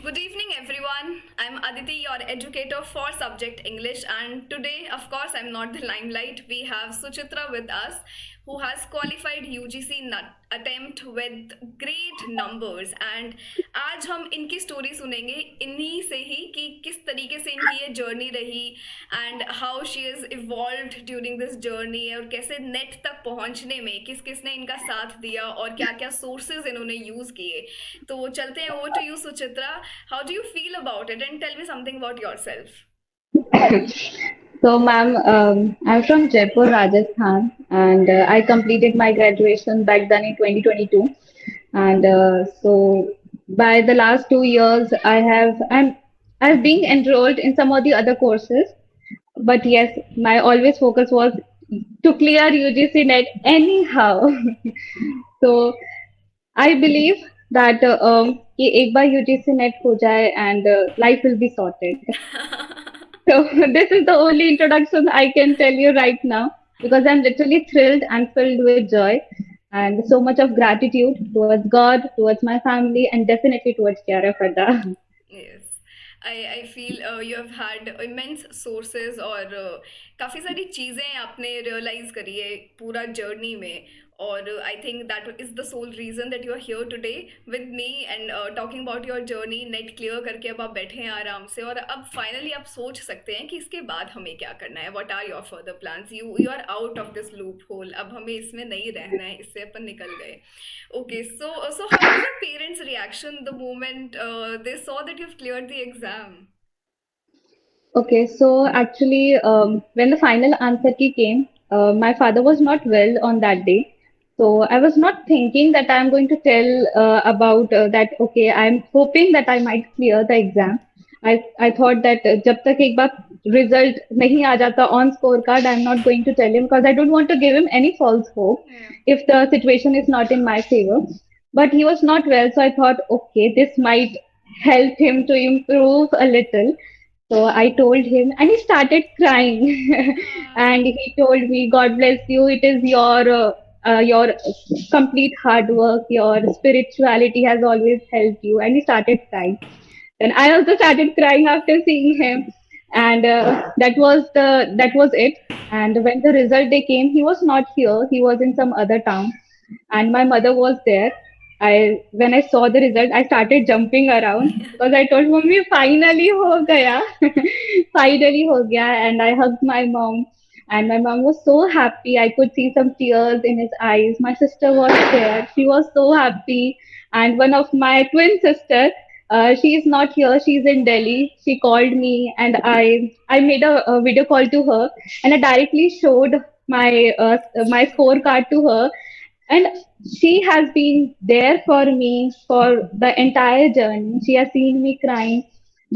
Good evening, everyone. I'm Aditi, your educator for subject English, and today, of course, I'm not the limelight. We have Suchitra with us, who has qualified UGC attempt with great numbers. And आज हम इनकी story सुनेंगे इन्हीं से ही कि किस तरीके से इनकी ये जर्नी रही and how she is evolved during this journey और कैसे नेट तक पहुंचने में किस किस ने इनका साथ दिया और क्या क्या सोर्सेज इन्होंने यूज़ किए. तो चलते हैं over to you Suchitra. How do you feel about it and tell me something about yourself. So, ma'am, I'm from Jaipur, Rajasthan, and I completed my graduation back then in 2022. And by the last 2 years, I've been enrolled in some of the other courses. But yes, my always focus was to clear UGC net anyhow. So I believe that कि एक बार UGC net हो जाए and life will be sorted. So this is the only introduction I can tell you right now because I'm literally thrilled and filled with joy and so much of gratitude towards God, towards my family, and definitely towards Kiara Fada. Yes. I feel you have had immense sources और काफ़ी सारी चीज़ें आपने realise करी है पूरा journey में. और I think that is the sole reason that you are here today with me and talking about your journey. NET clear करके अब आप बैठे हैं आराम से और अब फाइनली आप सोच सकते हैं कि इसके बाद हमें क्या करना है. What are your further plans. You are out of this loophole. अब हमें इसमें नहीं रहना है. इससे अपन निकल गए. Okay, so how was your parents' reaction the moment they saw that you've cleared the exam? Okay, so actually, when the final answer key came, my father was not well on that day. So I was not thinking that I'm going to tell about that. Okay, I'm hoping that I might clear the exam. I thought that जब तक एक बार result नहीं आ जाता on scorecard, I'm not going to tell him because I don't want to give him any false hope Yeah. if the situation is not in my favor. But he was not well, so I thought, okay, this might help him to improve a little. So I told him, and he started crying. Ah. And he told me, "God bless you. It is your complete hard work. Your spirituality has always helped you." And he started crying. Then I also started crying after seeing him, and that was it. And when the result day came, he was not here. He was in some other town, and my mother was there. I when I saw the result, I started jumping around because I told mommy, finally ho gaya, finally ho gaya, and I hugged my mom, and my mom was so happy. I could see some tears in his eyes. My sister was there; she was so happy, and one of my twin sister. She is not here. She's in Delhi. She called me, and I made a video call to her, and I directly showed my scorecard to her, and she has been there for me for the entire journey. She has seen me crying.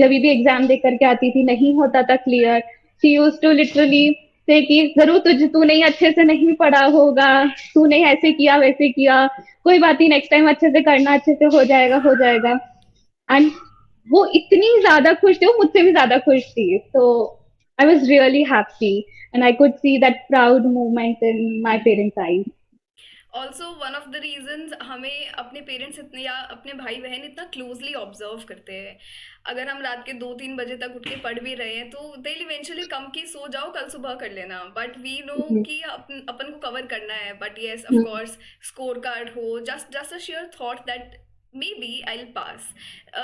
जब भी exam दे करके आती थी नहीं होता था clear, she use to literally say कि जरूर तूने ही अच्छे से नहीं पढ़ा होगा, तूने ऐसे किया वैसे किया, कोई बात नहीं, नेक्स्ट टाइम अच्छे से करना, अच्छे से हो जाएगा हो जाएगा. एंड वो इतनी ज्यादा खुश थी, वो मुझसे भी ज्यादा खुश थी. तो I was really happy and I could see that proud movement in my parents I. Also one of the reasons हमें अपने पेरेंट्स इतने या अपने भाई बहन इतना क्लोजली ऑब्जर्व करते हैं. अगर हम रात के 2-3 बजे तक उठ के पढ़ भी रहे हैं तो दे इवेंचुअली कम की सो जाओ कल सुबह कर लेना. बट वी नो कि अपन को कवर करना है. But yes of course score card हो just just a share thought that maybe I'll pass.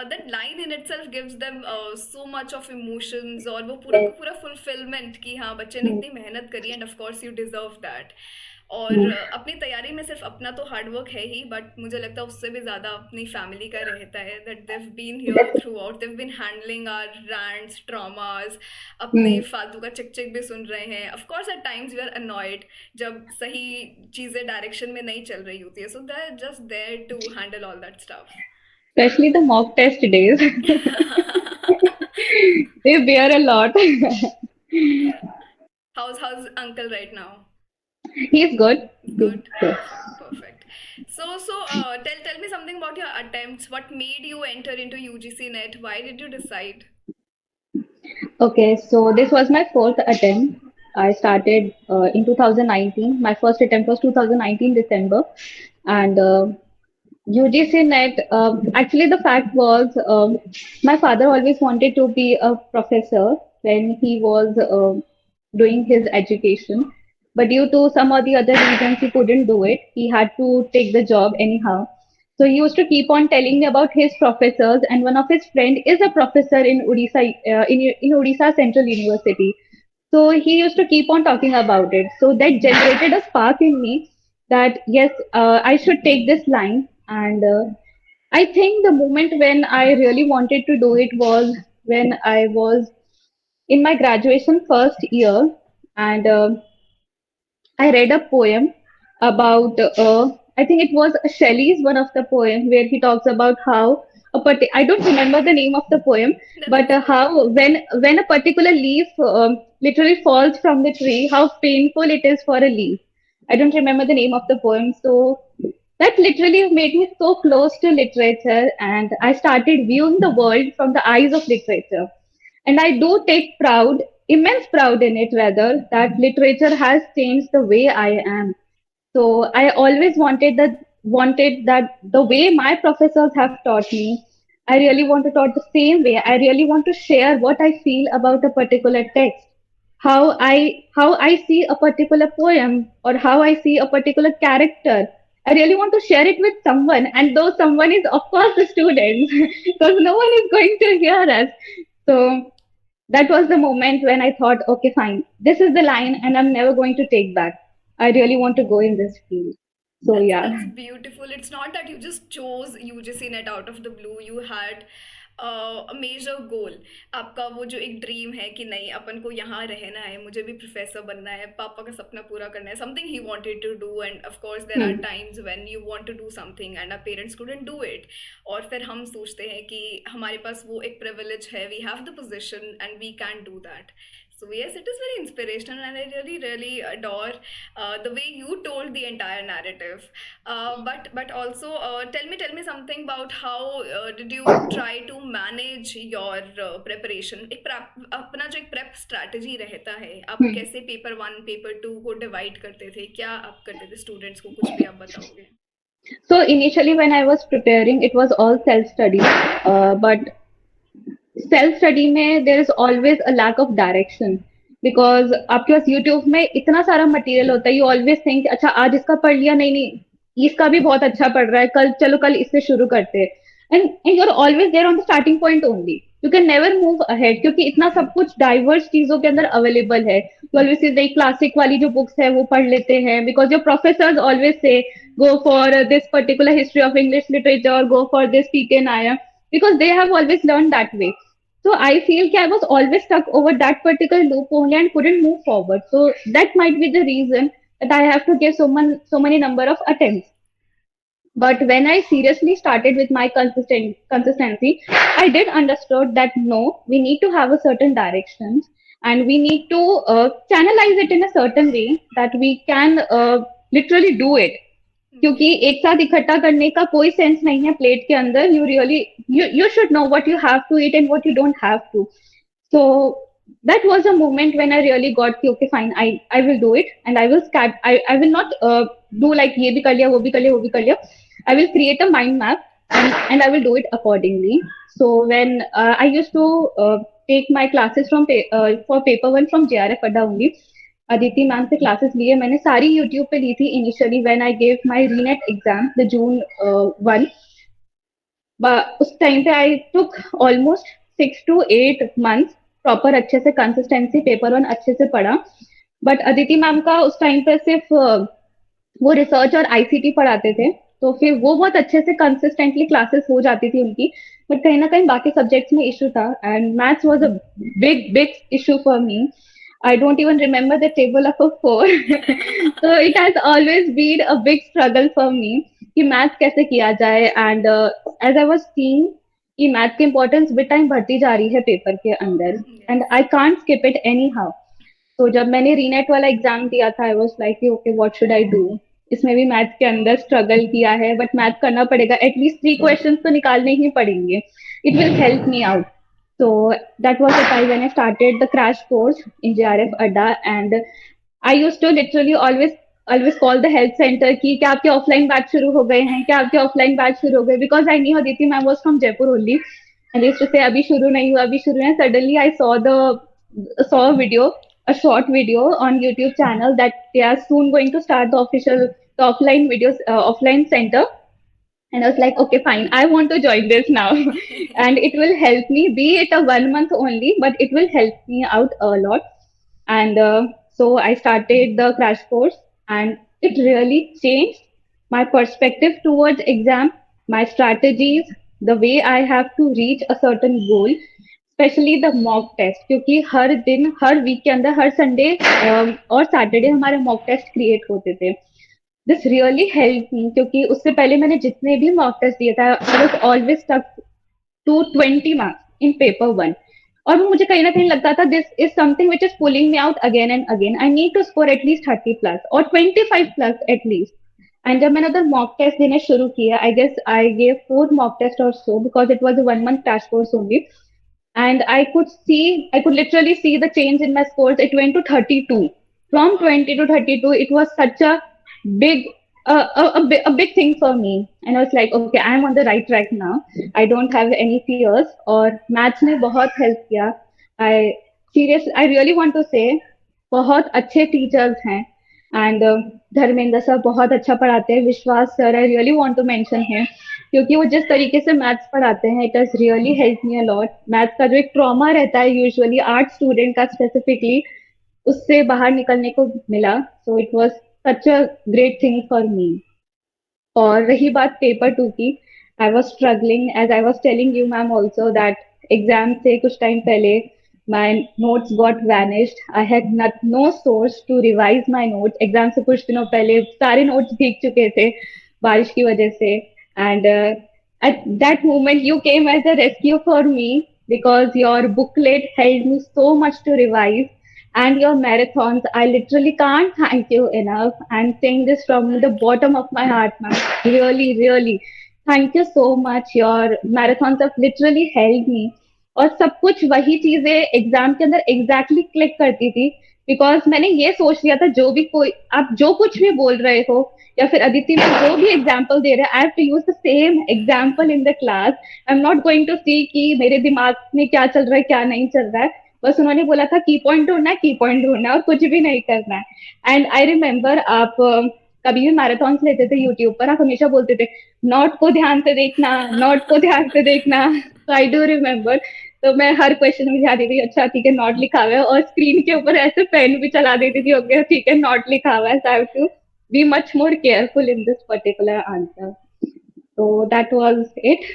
That line in itself gives them so much of emotions और वो पूरा का पूरा fulfillment कि हाँ बच्चे ने इतनी मेहनत करी and of course you deserve that. और अपनी तैयारी में सिर्फ अपना तो हार्ड वर्क है ही बट मुझे लगता है उससे भी ज़्यादा अपनी फैमिली का रहता है that they've been here throughout. They've been handling our rants traumas. अपने फालतू का चिक चिक भी सुन रहे हैं. Of course at times we are annoyed जब सही चीज़ें डायरेक्शन में नहीं चल रही होती है. So they are just there to handle all that stuff. Especially the mock test days. They bear a lot. Yeah. How's uncle right now? He's good. He's Good. good. Perfect. Tell me something about your attempts. What made you enter into UGC Net? Why did you decide? Okay, so this was my fourth attempt. I started in 2019. My first attempt was 2019 December, and UGC NET, actually, the fact was my father always wanted to be a professor when he was doing his education. But due to some or the other reasons, he couldn't do it. He had to take the job anyhow. So he used to keep on telling me about his professors, and one of his friend is a professor in Odisha, in Odisha Central University. So he used to keep on talking about it. So that generated a spark in me that yes, I should take this line. And I think the moment when I really wanted to do it was when I was in my graduation first year, and I read a poem about, I think it was Shelley's one of the poem where he talks about how I don't remember the name of the poem, That's but okay. how when a particular leaf literally falls from the tree, how painful it is for a leaf. I don't remember the name of the poem, so that literally made me so close to literature, and I started viewing the world from the eyes of literature. And I do take proud, immense pride in it rather, that literature has changed the way I am. So I always wanted that the way my professors have taught me, I really want to taught the same way. I really want to share what I feel about a particular text, how I see a particular poem or how I see a particular character. I really want to share it with someone, and though someone is of course the students, because no one is going to hear us. So that was the moment when I thought, okay, fine, this is the line, and I'm never going to take back. I really want to go in this field. So yeah. That's beautiful. It's not that you just chose UGC net out of the blue. You had a major goal. आपका वो जो एक dream है कि नहीं अपन को यहाँ रहना है, मुझे भी प्रोफेसर बनना है, पापा का सपना पूरा करना है. Something he wanted to do, and of course there are Hmm. times when you want to do something and our parents couldn't do it. और फिर हम सोचते हैं कि हमारे पास वो एक privilege है, we have the position and we can do that. So yes, it is very inspirational, and I really, really adore the way you told the entire narrative. But also, tell me something about how did you try to manage your preparation? एक अपना जो एक prep strategy रहता है, आप Hmm. कैसे paper one paper two को divide करते थे? क्या आप करते थे स्टूडेंट्स को? कुछ भी आप बताओगे? So initially, when I was preparing, it was all self-study. But self-study में there is always a lack of direction because आपके पास YouTube में इतना सारा मटेरियल होता है. You always think, अच्छा आज इसका पढ़ लिया, नहीं नहीं इसका भी बहुत अच्छा पढ़ रहा है, कल चलो कल इससे शुरू करते हैं. And you're always there on the starting point only. You can never move ahead क्योंकि इतना सब कुछ डाइवर्स चीजों के अंदर अवेलेबल है. You always see the classic वाली जो बुक्स है वो पढ़ लेते हैं because your professors always say go for this particular history of English literature or go for this TK Nair because they have always learned that way. So I feel that I was always stuck over that particular loop only and couldn't move forward. So that might be the reason that I have to give so many number of attempts. But when I seriously started with my consistency, I did understood that no, we need to have a certain direction and we need to channelize it in a certain way that we can literally do it. क्योंकि Yes. एक साथ इकट्ठा करने का कोई sense नहीं है plate के अंदर. You should know what you have to eat and what you don't have to. So that was a moment when I really got कि okay fine, I will do it and I will not do like ये भी कर लिया वो भी कर लिया वो भी कर लिया. I will create a mind map and I will do it accordingly. So when I used to take my classes for paper one from JRF Adda only. Aditi ma'am से क्लासेस लिए मैंने सारी यूट्यूब पे ली थी initially when I gave my re NET exam the June 1. उस time पे I took almost 6 to 8 months proper अच्छे से कंसिस्टेंसी पेपर वन अच्छे से पढ़ा. बट अदिति मैम का उस टाइम पे सिर्फ वो रिसर्च और आईसीटी पढ़ाते थे तो फिर वो बहुत अच्छे से कंसिस्टेंटली क्लासेस हो जाती थी उनकी. बट कहीं ना कहीं बाकी सब्जेक्ट्स में इशू था and maths was a big big issue for me. I don't even remember the table of a four. So it has always been a big struggle for me कि math कैसे किया जाए. And as I was seeing कि math की importance with time बढ़ती जा रही है पेपर के अंदर and Yes. I can't skip it anyhow. तो जब मैंने रीनेट वाला एग्जाम दिया था I was like okay what should I do. इसमें भी मैथ के अंदर स्ट्रगल किया है बट मैथ करना पड़ेगा एटलीस्ट 3 क्वेश्चंस तो निकालने ही पड़ेंगे. It will help me out. So that was the time when I started the crash course in JRF Adda, and I used to literally always always call the health centre की क्या आपके offline batch शुरू हो गए हैं, क्या आपके offline batch शुरू हो गए, because I knew Aditi ma'am was from Jaipur only and used to say अभी शुरू नहीं हुआ, अभी शुरू है. Suddenly I saw a video, a short video on YouTube channel that they are soon going to start the offline videos, offline center. And I was like, okay, fine, I want to join this now. And it will help me, be it a 1 month only, but it will help me out a lot. And so I started the crash course, and it really changed my perspective towards exam, my strategies, the way I have to reach a certain goal, specially the mock test, क्योंकि हर दिन हर week के अंदर हर Sunday और Saturday हमारे mock test create होते थे. दिस रियली हेल्प मी, क्योंकि उससे पहले मैंने जितने भी मॉक टेस्ट दिए था I was always stuck to 20 marks in paper one. और वो मुझे कहीं ना कहीं लगता था this is something which is pulling me out again and again. I need to score at least 30+ और 25+ एटलीस्ट. एंड जब मैंने उधर मॉक टेस्ट देने शुरू किया, I guess I gave 4 mock test और so, because it was a 1 month crash course only. And I could literally see the change in my scores. It went to 32. From 20 to 32, it was such a big, a big thing for me. And I was like, okay, I'm on the right track now. I don't have any fears. और maths ने बहुत help किया. I really want to say, बहुत अच्छे teachers हैं. And Dharmendra sir बहुत अच्छा पढ़ाते हैं. विश्वास sir, I really want to mention him. क्योंकि वो जिस तरीके से मैथ्स पढ़ाते हैं, it has really help me a lot. Maths का जो एक ट्रॉमा रहता है यूजुअली आर्ट स्टूडेंट का स्पेसिफिकली, उससे बाहर निकलने को मिला. So it was such a great thing for me. और रही बात पेपर टू की, I was struggling as I was telling you ma'am also that exam से कुछ टाइम पहले my notes got vanished. I had no source to revise my notes. Exam से कुछ दिनों पहले सारे नोट्स भीग चुके थे बारिश की वजह से. And at that moment, you came as a rescue for me, because your booklet helped me so much to revise, and your marathons. I literally can't thank you enough. I'm saying this from the bottom of my heart, ma'am. Really, really. Thank you so much. Your marathons have literally helped me. और सब कुछ वही चीजें exam के अंदर exactly click करती थी, because मैंने ये सोच लिया था जो भी कोई आप जो कुछ भी बोल रहे हो या फिर अदिति में जो भी एग्जाम्पल दे रहे हैं, I have to use the same example in the class. I am not going to see कि मेरे दिमाग में क्या चल रहा है क्या नहीं चल रहा है. बस उन्होंने बोला था की पॉइंट ढूंढना है, की पॉइंट ढूंढना है और कुछ भी नहीं करना है. एंड आई रिमेम्बर आप कभी भी मैराथन लेते थे यूट्यूब पर, आप हमेशा बोलते थे नोट को ध्यान से देखना, नोट को ध्यान से देखना. तो आई डू रिमेम्बर. तो मैं हर क्वेश्चन में ध्यान देती थी, अच्छा ठीक है नोट लिखा हुआ है, और स्क्रीन के ऊपर ऐसे पेन भी चला देती थी, ओके ठीक है नोट लिखा हुआ है. I have to be much more careful in this particular answer. So that was it.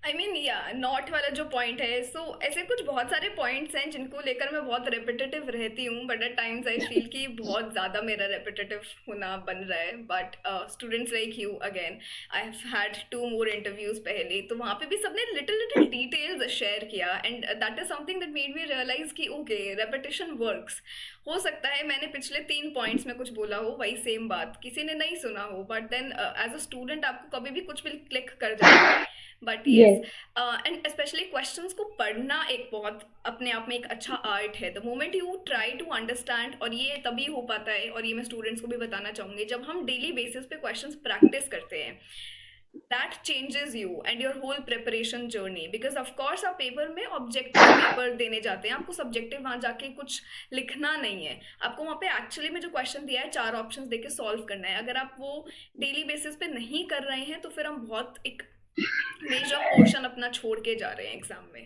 I mean या नॉट वाला जो पॉइंट है, सो ऐसे कुछ बहुत सारे पॉइंट्स हैं जिनको लेकर मैं बहुत रेपिटेटिव रहती हूँ, but at times I feel कि बहुत ज़्यादा मेरा रेपिटेटिव होना बन रहा है. But students like you, again I have had 2 more interviews पहले, तो वहाँ पे भी सबने लिटिल लिटिल डिटेल्स शेयर किया, and that is something that made me realise कि ओके रेपिटेशन वर्क्स. हो सकता है मैंने पिछले 3 पॉइंट्स में कुछ बोला हो, वही सेम बात किसी ने नहीं सुना हो, but then as a student आपको कभी भी कुछ भी क्लिक कर जाता है. But Yes. And specially questions को पढ़ना एक बहुत अपने आप में एक अच्छा आर्ट है. The moment you try to understand, और ये तभी हो पाता है, और ये मैं स्टूडेंट्स को भी बताना चाहूँगी, जब हम डेली बेसिस पे क्वेश्चंस प्रैक्टिस करते हैं, that changes you and your whole preparation journey, because of course आप पेपर में ऑब्जेक्टिव पेपर देने जाते हैं, आपको सब्जेक्टिव वहाँ जाके कुछ लिखना नहीं है, आपको वहाँ पे एक्चुअली में जो क्वेश्चन दिया है 4 ऑप्शंस देके सॉल्व करना है. अगर आप वो डेली बेसिस पे नहीं कर रहे हैं तो फिर हम बहुत एक मेजर पोर्शन अपना छोड़ के जा रहे हैं एग्जाम में,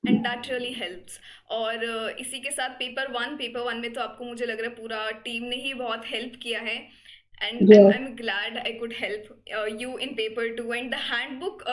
एंड दैट रियली हेल्प्स. और इसी के साथ पेपर वन में तो आपको मुझे लग रहा है पूरा टीम ने ही बहुत हेल्प किया है, and Yes. I'm glad I could help you in paper 2, and the handbook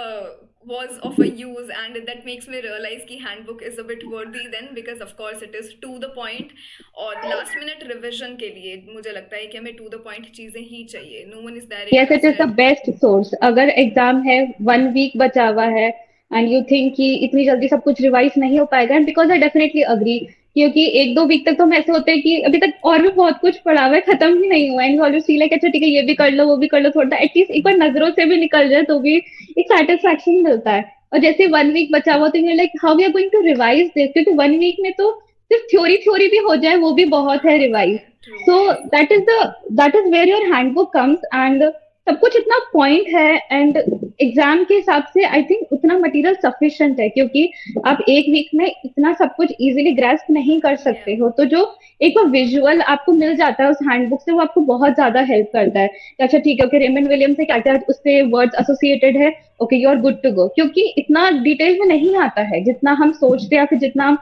was of a use, and that makes me realize कि handbook is a bit worthy then, because of course it is to the point. और last minute revision के लिए मुझे लगता है कि हमें to the point चीजें ही चाहिए. No one is there Yes, it is the interested. best source. अगर एग्जाम है 1 week बचा हुआ है एंड यू थिंक कि इतनी जल्दी सब कुछ रिवाइज नहीं हो पाएगा, and because I definitely agree, क्योंकि 1-2 week तक तो हम ऐसे होते हैं कि अभी तक और भी बहुत कुछ पढ़ा हुआ है, खत्म ही नहीं हुआ है, and you always feel like अच्छा ठीक है ये भी कर लो वो भी कर लो, थोड़ा एटलीस्ट एक बार नजरों से भी निकल जाए तो भी एक सेटिस्फैक्शन मिलता है. और जैसे 1 week बचा हुआ तो you like how we are going to revise this, क्योंकि 1 week में तो सिर्फ थ्योरी थ्योरी भी हो जाए वो भी बहुत है revise. True. So that is where your handbook comes, and सब कुछ इतना पॉइंट है, एंड एग्जाम के हिसाब से आई थिंक उतना मटेरियल सफिशिएंट है, क्योंकि आप एक वीक में इतना सब कुछ इजीली ग्रेस्प नहीं कर या सकते हो। तो जो एक वो विजुअल आपको मिल जाता है उस हैंडबुक से, वो आपको बहुत ज्यादा हेल्प करता है कि अच्छा ठीक है, ओके रेमंड विलियम से क्या क्या उससे वर्ड्स एसोसिएटेड है, okay you are good to go. क्योंकि इतना डिटेल में नहीं आता है जितना हम सोचते हैं या फिर जितना हम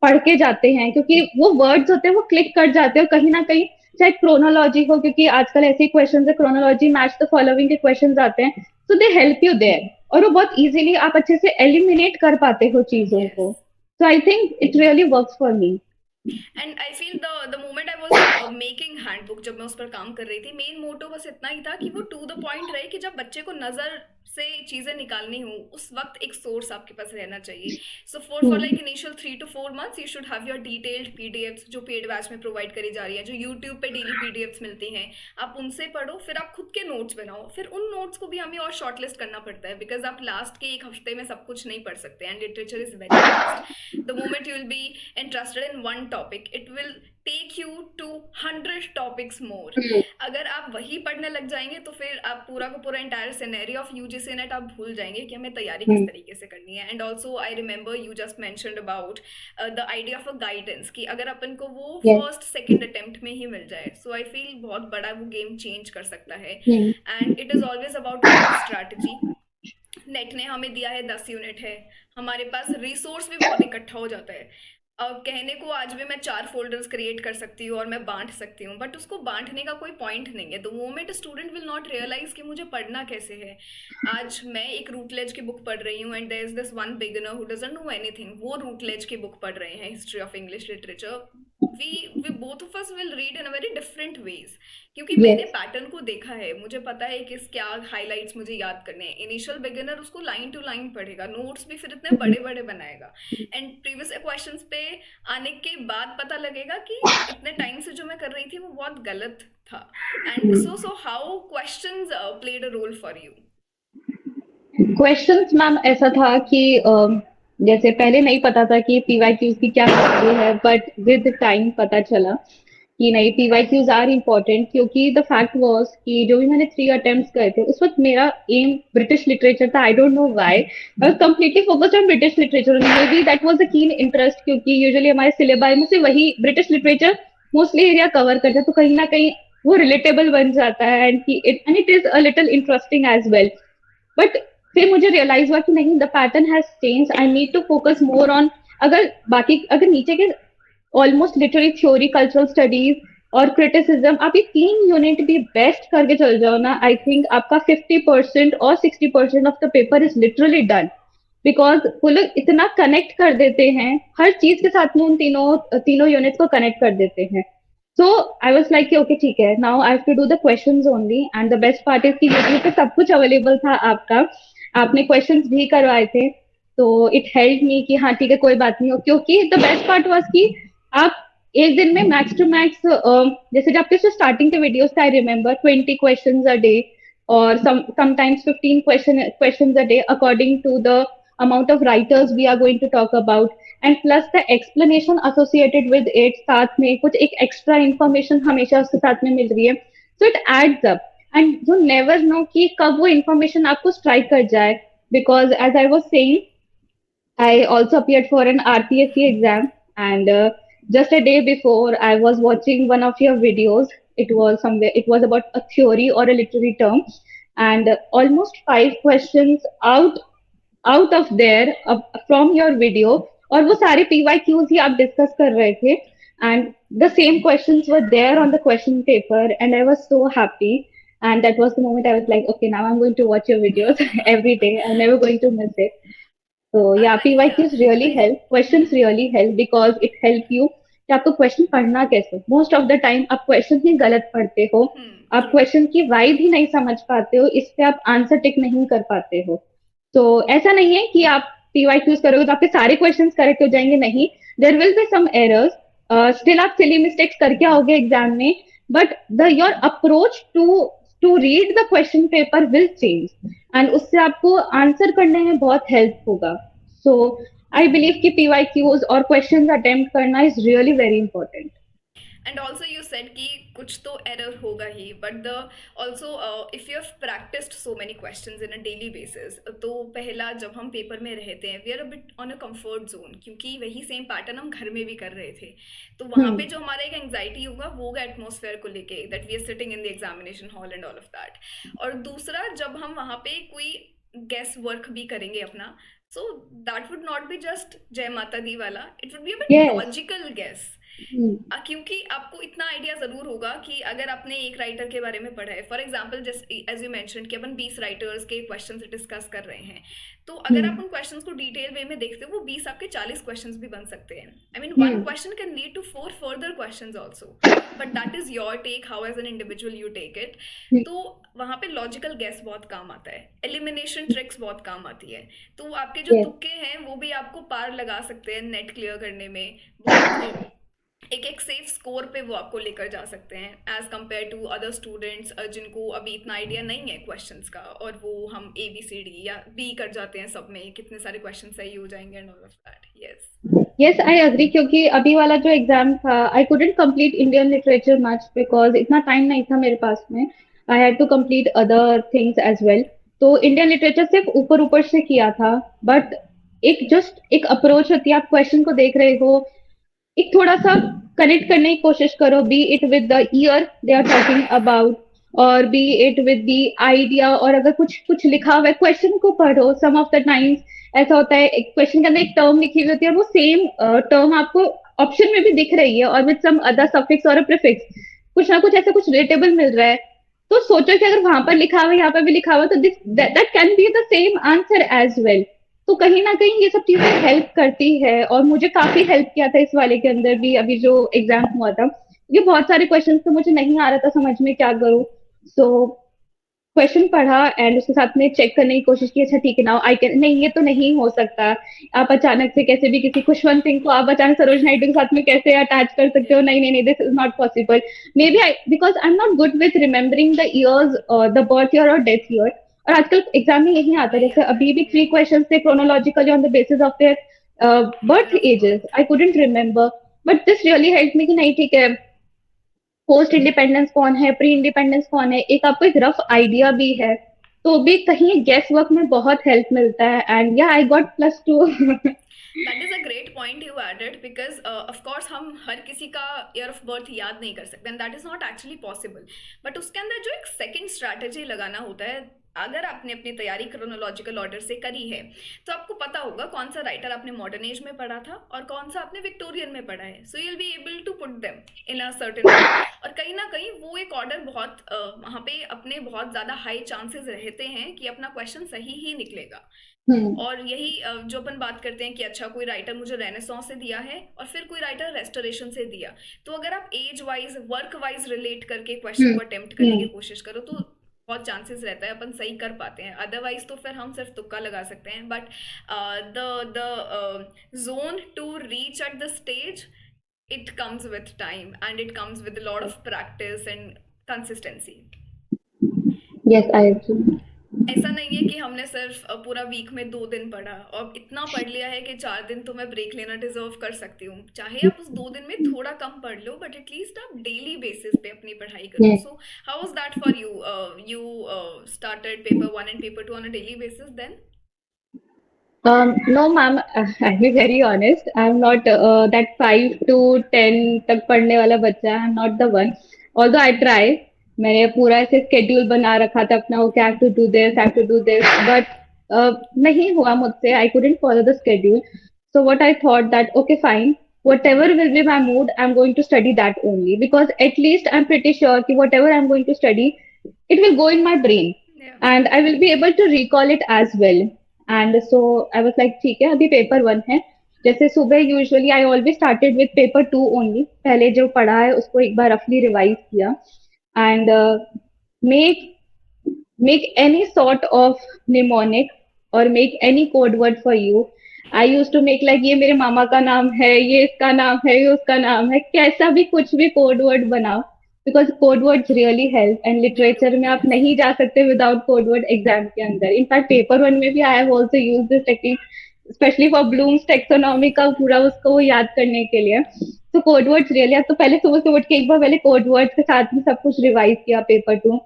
पढ़ के जाते हैं, क्योंकि वो वर्ड्स होते हैं वो क्लिक कर जाते हैं, और कहीं ना कहीं चाहे क्रोनोलॉजी हो, क्योंकि आजकल ऐसे क्वेश्चन है, क्रोनोलॉजी मैच द फॉलोइंग के क्वेश्चन आते हैं, तो दे हेल्प यू देयर, और वो बहुत इजीली आप अच्छे से एलिमिनेट कर पाते हो चीजों यस। को। So I think it really works for me. And I feel the moment I was making handbook, जब मैं उस पर काम कर रही थी, मेन मोटो बस इतना ही था कि वो टू द पॉइंट रहे, कि जब बच्चे को नज़र से चीज़ें निकालनी हो उस वक्त एक सोर्स आपके पास रहना चाहिए। So for like initial 3 to 4 months you should have your detailed PDFs जो पेड बैच में प्रोवाइड करी जा रही है, जो यूट्यूब पे डेली पीडीएफ्स मिलती हैं, आप उनसे पढ़ो, फिर आप खुद के नोट्स बनाओ, फिर उन नोट्स को भी हमें और शॉर्टलिस्ट करना पड़ता है, बिकॉज आप लास्ट के एक हफ्ते में सब कुछ नहीं पढ़ सकते, and literature is very vast. The moment you will be interested in one topic, it will take you to 100 topics more. अगर आप वही पढ़ने लग जाएंगे तो फिर आप पूरा का पूरा entire scenario of UGC net आप भूल जाएंगे कि हमें तैयारी किस तरीके से करनी है। And also I remember you just mentioned about the idea of a guidance, कि अगर अपन को वो यस। फर्स्ट सेकंड अटेम्प्ट में ही मिल जाए, सो आई फील बहुत बड़ा वो गेम चेंज कर सकता है। And it is always about strategy. Net ने हमें दिया है 10 यूनिट है, हमारे पास रिसोर्स भी बहुत इकट्ठा हो जाता है। कहने को आज भी मैं 4 फोल्डर्स क्रिएट कर सकती हूँ और मैं बांट सकती हूँ, बट उसको बांटने का कोई पॉइंट नहीं है। The moment student will not realise कि मुझे पढ़ना कैसे है। आज मैं एक रूटलेज की बुक पढ़ रही हूँ, and there is this one beginner who doesn't know anything, वो रूटलेज की बुक पढ़ रहे हैं, history of English literature. We both of us will read in a very different ways, क्योंकि मैंने यस। पैटर्न को देखा है, मुझे पता है कि क्या हाइलाइट्स मुझे याद करने हैं। इनिशियल बिगिनर उसको लाइन टू लाइन पढ़ेगा, नोट्स भी फिर इतने बड़े बड़े बनाएगा, एंड प्रीवियस क्वेश्चंस पे आने के बाद पता लगेगा कि इतने टाइम से जो मैं कर रही थी वो बहुत गलत था। And so how questions played a role for you? Questions ma'am ऐसा था कि जैसे पहले नहीं पता था कि पीवाईक्यूज की क्या वैल्यू है, बट विद टाइम पता चला कि नहीं, पीवाईक्यूज आर इम्पोर्टेंट, क्योंकि द फैक्ट वाज कि जो भी मैंने 3 अटेम्प्ट्स करे थे उस वक्त मेरा एम ब्रिटिश लिटरेचर था। I don't know why I was completely focused on British literature, may be that was a keen interest, क्योंकि यूजुअली हमारे सिलेबस में से वही British literature mostly area cover करता है, तो कहीं ना कहीं वो रिलेटेबल बन जाता है, and it is a little interesting as well. But फिर मुझे रियलाइज हुआ कि नहीं, the pattern has change, I need to focus more on, अगर नीचे के almost literary theory, cultural studies और क्रिटिसिज्म, आप ये 3 यूनिट भी बेस्ट करके चल जाओ ना, आई थिंक आपका 50% और 60% of the paper is literally done. Because वो लोग इतना कनेक्ट कर देते हैं हर चीज के साथ में, उन तीनों तीनों यूनिट्स को कनेक्ट कर देते हैं। So I was like okay ठीक है, now I have to do the questions only, and the best part is कि यूट्यूब पे सब कुछ अवेलेबल था आपका, आपने क्वेश्चंस भी करवाए थे, तो इट हेल्प मी कि हाँ ठीक है कोई बात नहीं हो। क्योंकि द बेस्ट पार्ट वाज कि आप एक दिन में मैक्स टू मैक्स, जैसे जब आपके स्टार्टिंग के वीडियोस थे, I remember 20 questions a day, और sometimes 15 questions a day according to the amount of writers we are going to talk about, and plus the explanation associated with it, साथ में कुछ एक extra information हमेशा उसके साथ में मिल रही है, so it adds up, and you never know कि कब वो information आपको strike कर जाए। Because as I was saying, I also appeared for an RPSC exam, and just a day before, I was watching one of your videos. It was somewhere. It was about a theory or a literary term, and almost 5 questions out of there from your video, और वो सारे PYQs ही आप discuss कर रहे थे, and the same questions were there on the question paper, and I was so happy. And that was the moment I was like, okay, now I'm going to watch your videos every day. I'm never going to miss it. So yeah, या PYQs really I help. Questions really help because it help you कि आपको question पढ़ना कैसे। Most of the time आप question ही गलत पढ़ते हो, आप ट्रू। क्वेश्चन की वाइब ही नहीं समझ पाते हो, इससे आप आंसर टिक नहीं कर पाते हो। तो ऐसा नहीं है कि आप PYQs करोगे तो आपके सारे क्वेश्चंस करेक्ट हो जाएंगे, नहीं, there will be some errors, still आप सिली मिस्टेक्स करके आओगे एग्जाम में, but the your approach to read the question paper will change, and उससे आपको आंसर करने में बहुत हेल्प होगा। सो आई बिलीव कि PYQs और क्वेश्चंस अटेम्प्ट करना is really very important. And also you said कि कुछ तो एरर होगा ही, but the also if you have practised so many questions in a daily basis, तो पहला जब हम पेपर में रहते हैं we are a bit on a comfort zone, क्योंकि वही सेम पैटर्न हम घर में भी कर रहे थे। तो वहाँ पे हम्म. जो हमारा एक एंग्जाइटी होगा वो होगा एटमोसफेयर को लेके, that we are sitting in the examination hall and all of that. और दूसरा, जब हम वहाँ पे कोई गेस वर्क भी करेंगे अपना, so that would not be just जय माता दी वाला, it would be a bit Yes. Logical guess. Hmm. क्योंकि आपको इतना आइडिया ज़रूर होगा कि अगर आपने एक राइटर के बारे में पढ़ा है, for example just as you mention कि अपन 20 राइटर्स के क्वेश्चंस डिस्कस कर रहे हैं, तो अगर आप Hmm. उन क्वेश्चंस को डिटेल वे में देखते हो वो 20 आपके 40 क्वेश्चंस भी बन सकते हैं। I mean one Hmm. Question can lead to 4 further questions also, but that is your take, how as an individual you take it. Hmm. तो वहाँ पे लॉजिकल गेस बहुत काम आता है, एलिमिनेशन ट्रिक्स बहुत काम आती है। तो आपके जो Yes. तुक्के हैं वो भी आपको पार लगा सकते हैं नेट क्लियर करने में, बहुत एक एक सेफ स्कोर पे वो आपको लेकर जा सकते हैं, as compare to other students जिनको अभी इतना आइडिया नहीं है क्वेश्चंस का, और वो हम ए बी सी डी या बी कर जाते हैं, सब में कितने सारे क्वेश्चन सही हो जाएंगे and all of that. Yes. Yes, I agree क्योंकि अभी वाला जो एग्जाम था I couldn't complete Indian literature much because इतना टाइम नहीं था मेरे पास में. I had to complete other things as well. तो इंडियन लिटरेचर सिर्फ ऊपर ऊपर से किया था. बट एक जस्ट एक अप्रोच होती है, आप क्वेश्चन को देख रहे हो, एक थोड़ा सा कनेक्ट करने की कोशिश करो, be it with the year they are talking about, और be it with the idea. और अगर कुछ कुछ लिखा हुआ है, क्वेश्चन को पढ़ो. सम ऑफ द टाइम्स ऐसा होता है, एक क्वेश्चन के अंदर एक टर्म लिखी हुई होती है और वो सेम टर्म आपको ऑप्शन में भी दिख रही है, और विद सम अदर सफिक्स और प्रीफिक्स, कुछ ना कुछ ऐसा कुछ रिलेटेबल मिल रहा है. तो सोचो कि अगर वहां पर लिखा हुआ है, यहाँ पर भी लिखा हुआ है, तो this that can be the same answer as well. तो कहीं ना कहीं ये सब चीजें हेल्प करती है, और मुझे काफी हेल्प किया था इस वाले के अंदर भी. अभी जो एग्जाम हुआ था, ये बहुत सारे क्वेश्चन तो मुझे नहीं आ रहा था समझ में क्या करूँ. सो क्वेश्चन पढ़ा एंड उसके साथ में चेक करने की कोशिश की, अच्छा ठीक है, नाउ आई कैन, नहीं ये तो नहीं हो सकता. आप अचानक से कैसे भी किसी खुशवंत सिंह को आप अचानक सरोज नायडू के साथ में कैसे अटैच कर सकते हो, नहीं नहीं नहीं, this is not possible. Maybe I, because I am not good with remembering the years, the birth year और डेथ ईयर. और आजकल एग्जाम में यही आता है, वही जैसे आता अभी भी है। 3 क्वेश्चन थे chronologically on the basis of their birth birth ages. Month. I couldn't remember, but this really help me कि नहीं ठीक है, पोस्ट इंडिपेंडेंस कौन है, प्री इंडिपेंडेंस कौन है, एक आपको एक रफ आइडिया भी है. तो भी कहीं गेस वर्क में बहुत हेल्प मिलता है. एंड या I got +2. That is a great point you added, because of course हम हर किसी का ईयर ऑफ बर्थ याद नहीं कर सकते, and that is not actually possible. But उसके अंदर जो एक सेकंड स्ट्रैटेजी लगाना होता है, अगर आपने अपनी तैयारी क्रोनोलॉजिकल ऑर्डर से करी है, तो आपको पता होगा कौन सा राइटर आपने मॉडर्न एज में पढ़ा था और कौन सा आपने विक्टोरियन में पढ़ा है, so you will be able to put them in a certain order. और कहीं ना कहीं वो एक ऑर्डर बहुत वहाँ पे अपने बहुत ज़्यादा हाई चांसेस रहते हैं कि अपना क्वेश्चन सही ही निकलेगा। और यही जो अपन बात करते हैं कि अच्छा कोई राइटर मुझे रेनेसॉन्स से दिया है और फिर कोई राइटर रेस्टोरेशन से दिया, तो अगर आप age wise work wise relate करके क्वेश्चन को अटेम्प्ट करने की कोशिश करो, तो बहुत चांसेस रहता है अपन सही कर पाते हैं। अदरवाइज तो फिर हम सिर्फ तुक्का लगा सकते हैं। But the zone to reach at the stage, it comes with time and it comes with lot of practice and consistency. Yes, I agree. ऐसा नहीं है कि हमने सिर्फ पूरा वीक में 2 दिन पढ़ा और इतना पढ़ लिया है कि 4 दिन तो मैं ब्रेक लेना डिजर्व कर सकती हूँ। चाहे आप उस 2 दिन में थोड़ा कम पढ़ लो, बट एटलीस्ट आप डेली बेसिस पे अपनी पढ़ाई करो। Yes. So how was that for you? You started paper 1 and paper 2 on a daily basis then? No, ma'am, I'll be very honest. I'm not that 5 to 10 तक पढ़ने वाला बच्चा. I'm not the one. Although I try. मैंने पूरा ऐसे schedule बना रखा था अपना, okay, have to do this, have to do this, but नहीं हुआ मुझसे. I couldn't follow the schedule. So what I thought that okay, fine. Whatever will be my mood, I'm going to study that only, because at least I'm pretty sure कि whatever I'm going to study, it will go in my brain Yeah. and I will be able to recall it as well. And so I was like, ठीक है, अभी paper 1 है. जैसे सुबह usually I always started with paper 2 only. पहले जो पढ़ा है उसको एक बार रफली रिवाइज किया and make make any sort of mnemonic or make any code word for you. I used to make like ये मेरे मामा का नाम है, ये इसका नाम है, ये उसका नाम है, कैसा भी कुछ भी कोड वर्ड बनाओ, because code words really help. And They do, literature में आप yes. नहीं जा सकते विदाउट कोड वर्ड एग्जाम के अंदर. इनफैक्ट पेपर 1 में भी I have also used this technique, specially for Bloom's taxonomy का पूरा उसको याद करने के लिए. तो कोड वर्ड्स रियली, तो पहले सुबह से उठ के एक बार पहले कोड वर्ड्स के साथ में सब कुछ रिवाइज किया पेपर टू,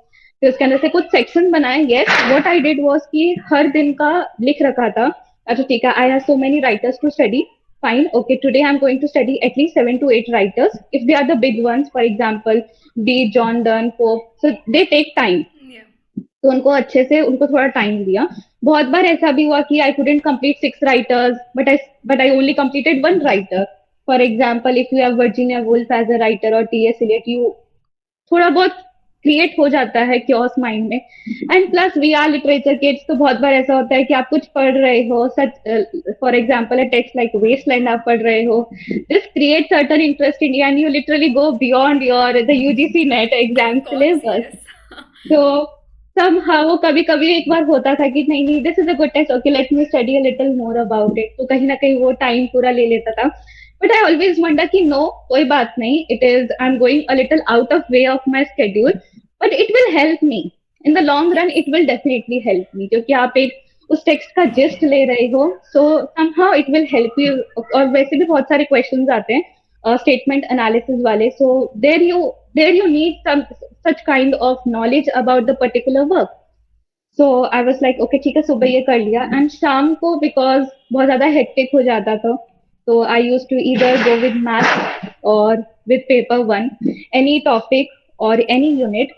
फिर उसके अंदर से कुछ सेक्शन बनाए. Yes, what I did was कि हर दिन का लिख रखा था. अच्छा ठीक है, I have so many writers to study. Fine. Okay. Today I'm going to study at least 7 to 8 writers. If they are the big ones, for example, B. John Donne, Pope, so they take time. Yeah. तो उनको अच्छे से उनको थोड़ा time दिया. बहुत बार ऐसा भी हुआ कि I couldn't complete 6 writers, but I only completed 1 writer. For example, if you have Virginia Woolf as a writer और टी.एस. इलियट, यू थोड़ा बहुत क्रिएट हो जाता है क्योस माइंड में. And plus we are literature kids, तो बहुत बार ऐसा होता है कि आप कुछ पढ़ रहे हो, such for example a text like Wasteland आप पढ़ रहे हो, this create certain interest in you and you literally go beyond your the UGC NET exam Of course, syllabus. yes. तो सब, हाँ, वो कभी कभी एक बार होता था कि नहीं नहीं, this is a good test, okay let me study a little more about it, तो कहीं ना कहीं वो टाइम पूरा ले लेता था. बट आई ऑलवेज वंडर कि नो, कोई बात नहीं, it is, I am going a little out of way of my schedule, but it will help me in the long run, it will definitely help me, क्योंकि आप एक उस text का gist ले रहे हो, सो somehow it will help you. और वैसे भी बहुत सारे क्वेश्चंस आते हैं स्टेटमेंट एनालिसिस वाले, so there you need some such kind of knowledge about the particular work. So I was like, okay, ठीक है, सुबह ये कर लिया. एंड शाम को बिकॉज बहुत ज्यादा हेक्टिक हो जाता था, तो I use to either go with math और with paper one, any topic और any unit.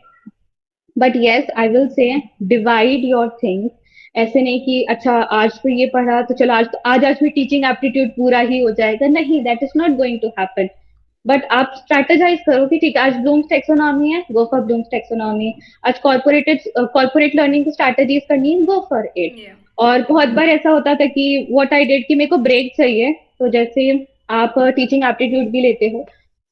But yes, I will say divide your things. ऐसे नहीं कि अच्छा आज तो ये पढ़ा तो चलो आज भी टीचिंग एप्टीट्यूड पूरा ही हो जाएगा, नहीं, that is not going to happen. But आप स्ट्रेटेजाइज करो कि ठीक है, आज ब्लूम्स टेक्सोनॉमी है, गो फॉर ब्लूम्स टेक्सोनॉमी. आज कॉर्पोरेट लर्निंग की स्ट्रेटेजीज करनी है, गो फॉर इट. Yeah. और बहुत बार ऐसा होता था कि व्हाट आई डिड कि मेरे को ब्रेक चाहिए, तो जैसे आप टीचिंग एप्टीट्यूड भी लेते हो,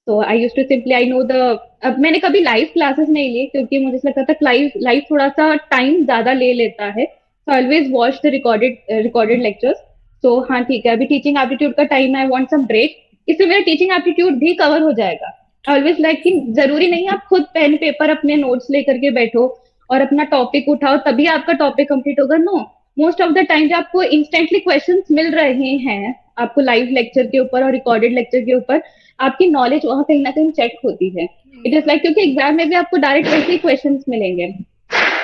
तो I use to simply, I know the, अब मैंने कभी लाइव क्लासेस नहीं ली क्योंकि मुझे लगता था लाइव लाइव थोड़ा सा टाइम ज्यादा ले लेता है, so always watch the recorded lectures. तो हाँ ठीक है, अभी टीचिंग एप्टीट्यूड का टाइम है, आई वांट सम ब्रेक, इससे मेरा टीचिंग एप्टीट्यूड भी कवर हो जाएगा. ऑलवेज लाइक कि जरूरी नहीं आप खुद पेन पेपर अपने नोट्स लेकर के बैठो और अपना टॉपिक उठाओ तभी आपका टॉपिक कंप्लीट होगा. No, most of the time जब आपको इंस्टेंटली क्वेश्चंस मिल रहे हैं आपको लाइव लेक्चर के ऊपर और रिकॉर्डेड लेक्चर के ऊपर, आपकी नॉलेज वहां कहीं ना कहीं चेक होती है. इट इज लाइक, क्योंकि एग्जाम में भी आपको डायरेक्ट वैसे ही क्वेश्चंस मिलेंगे.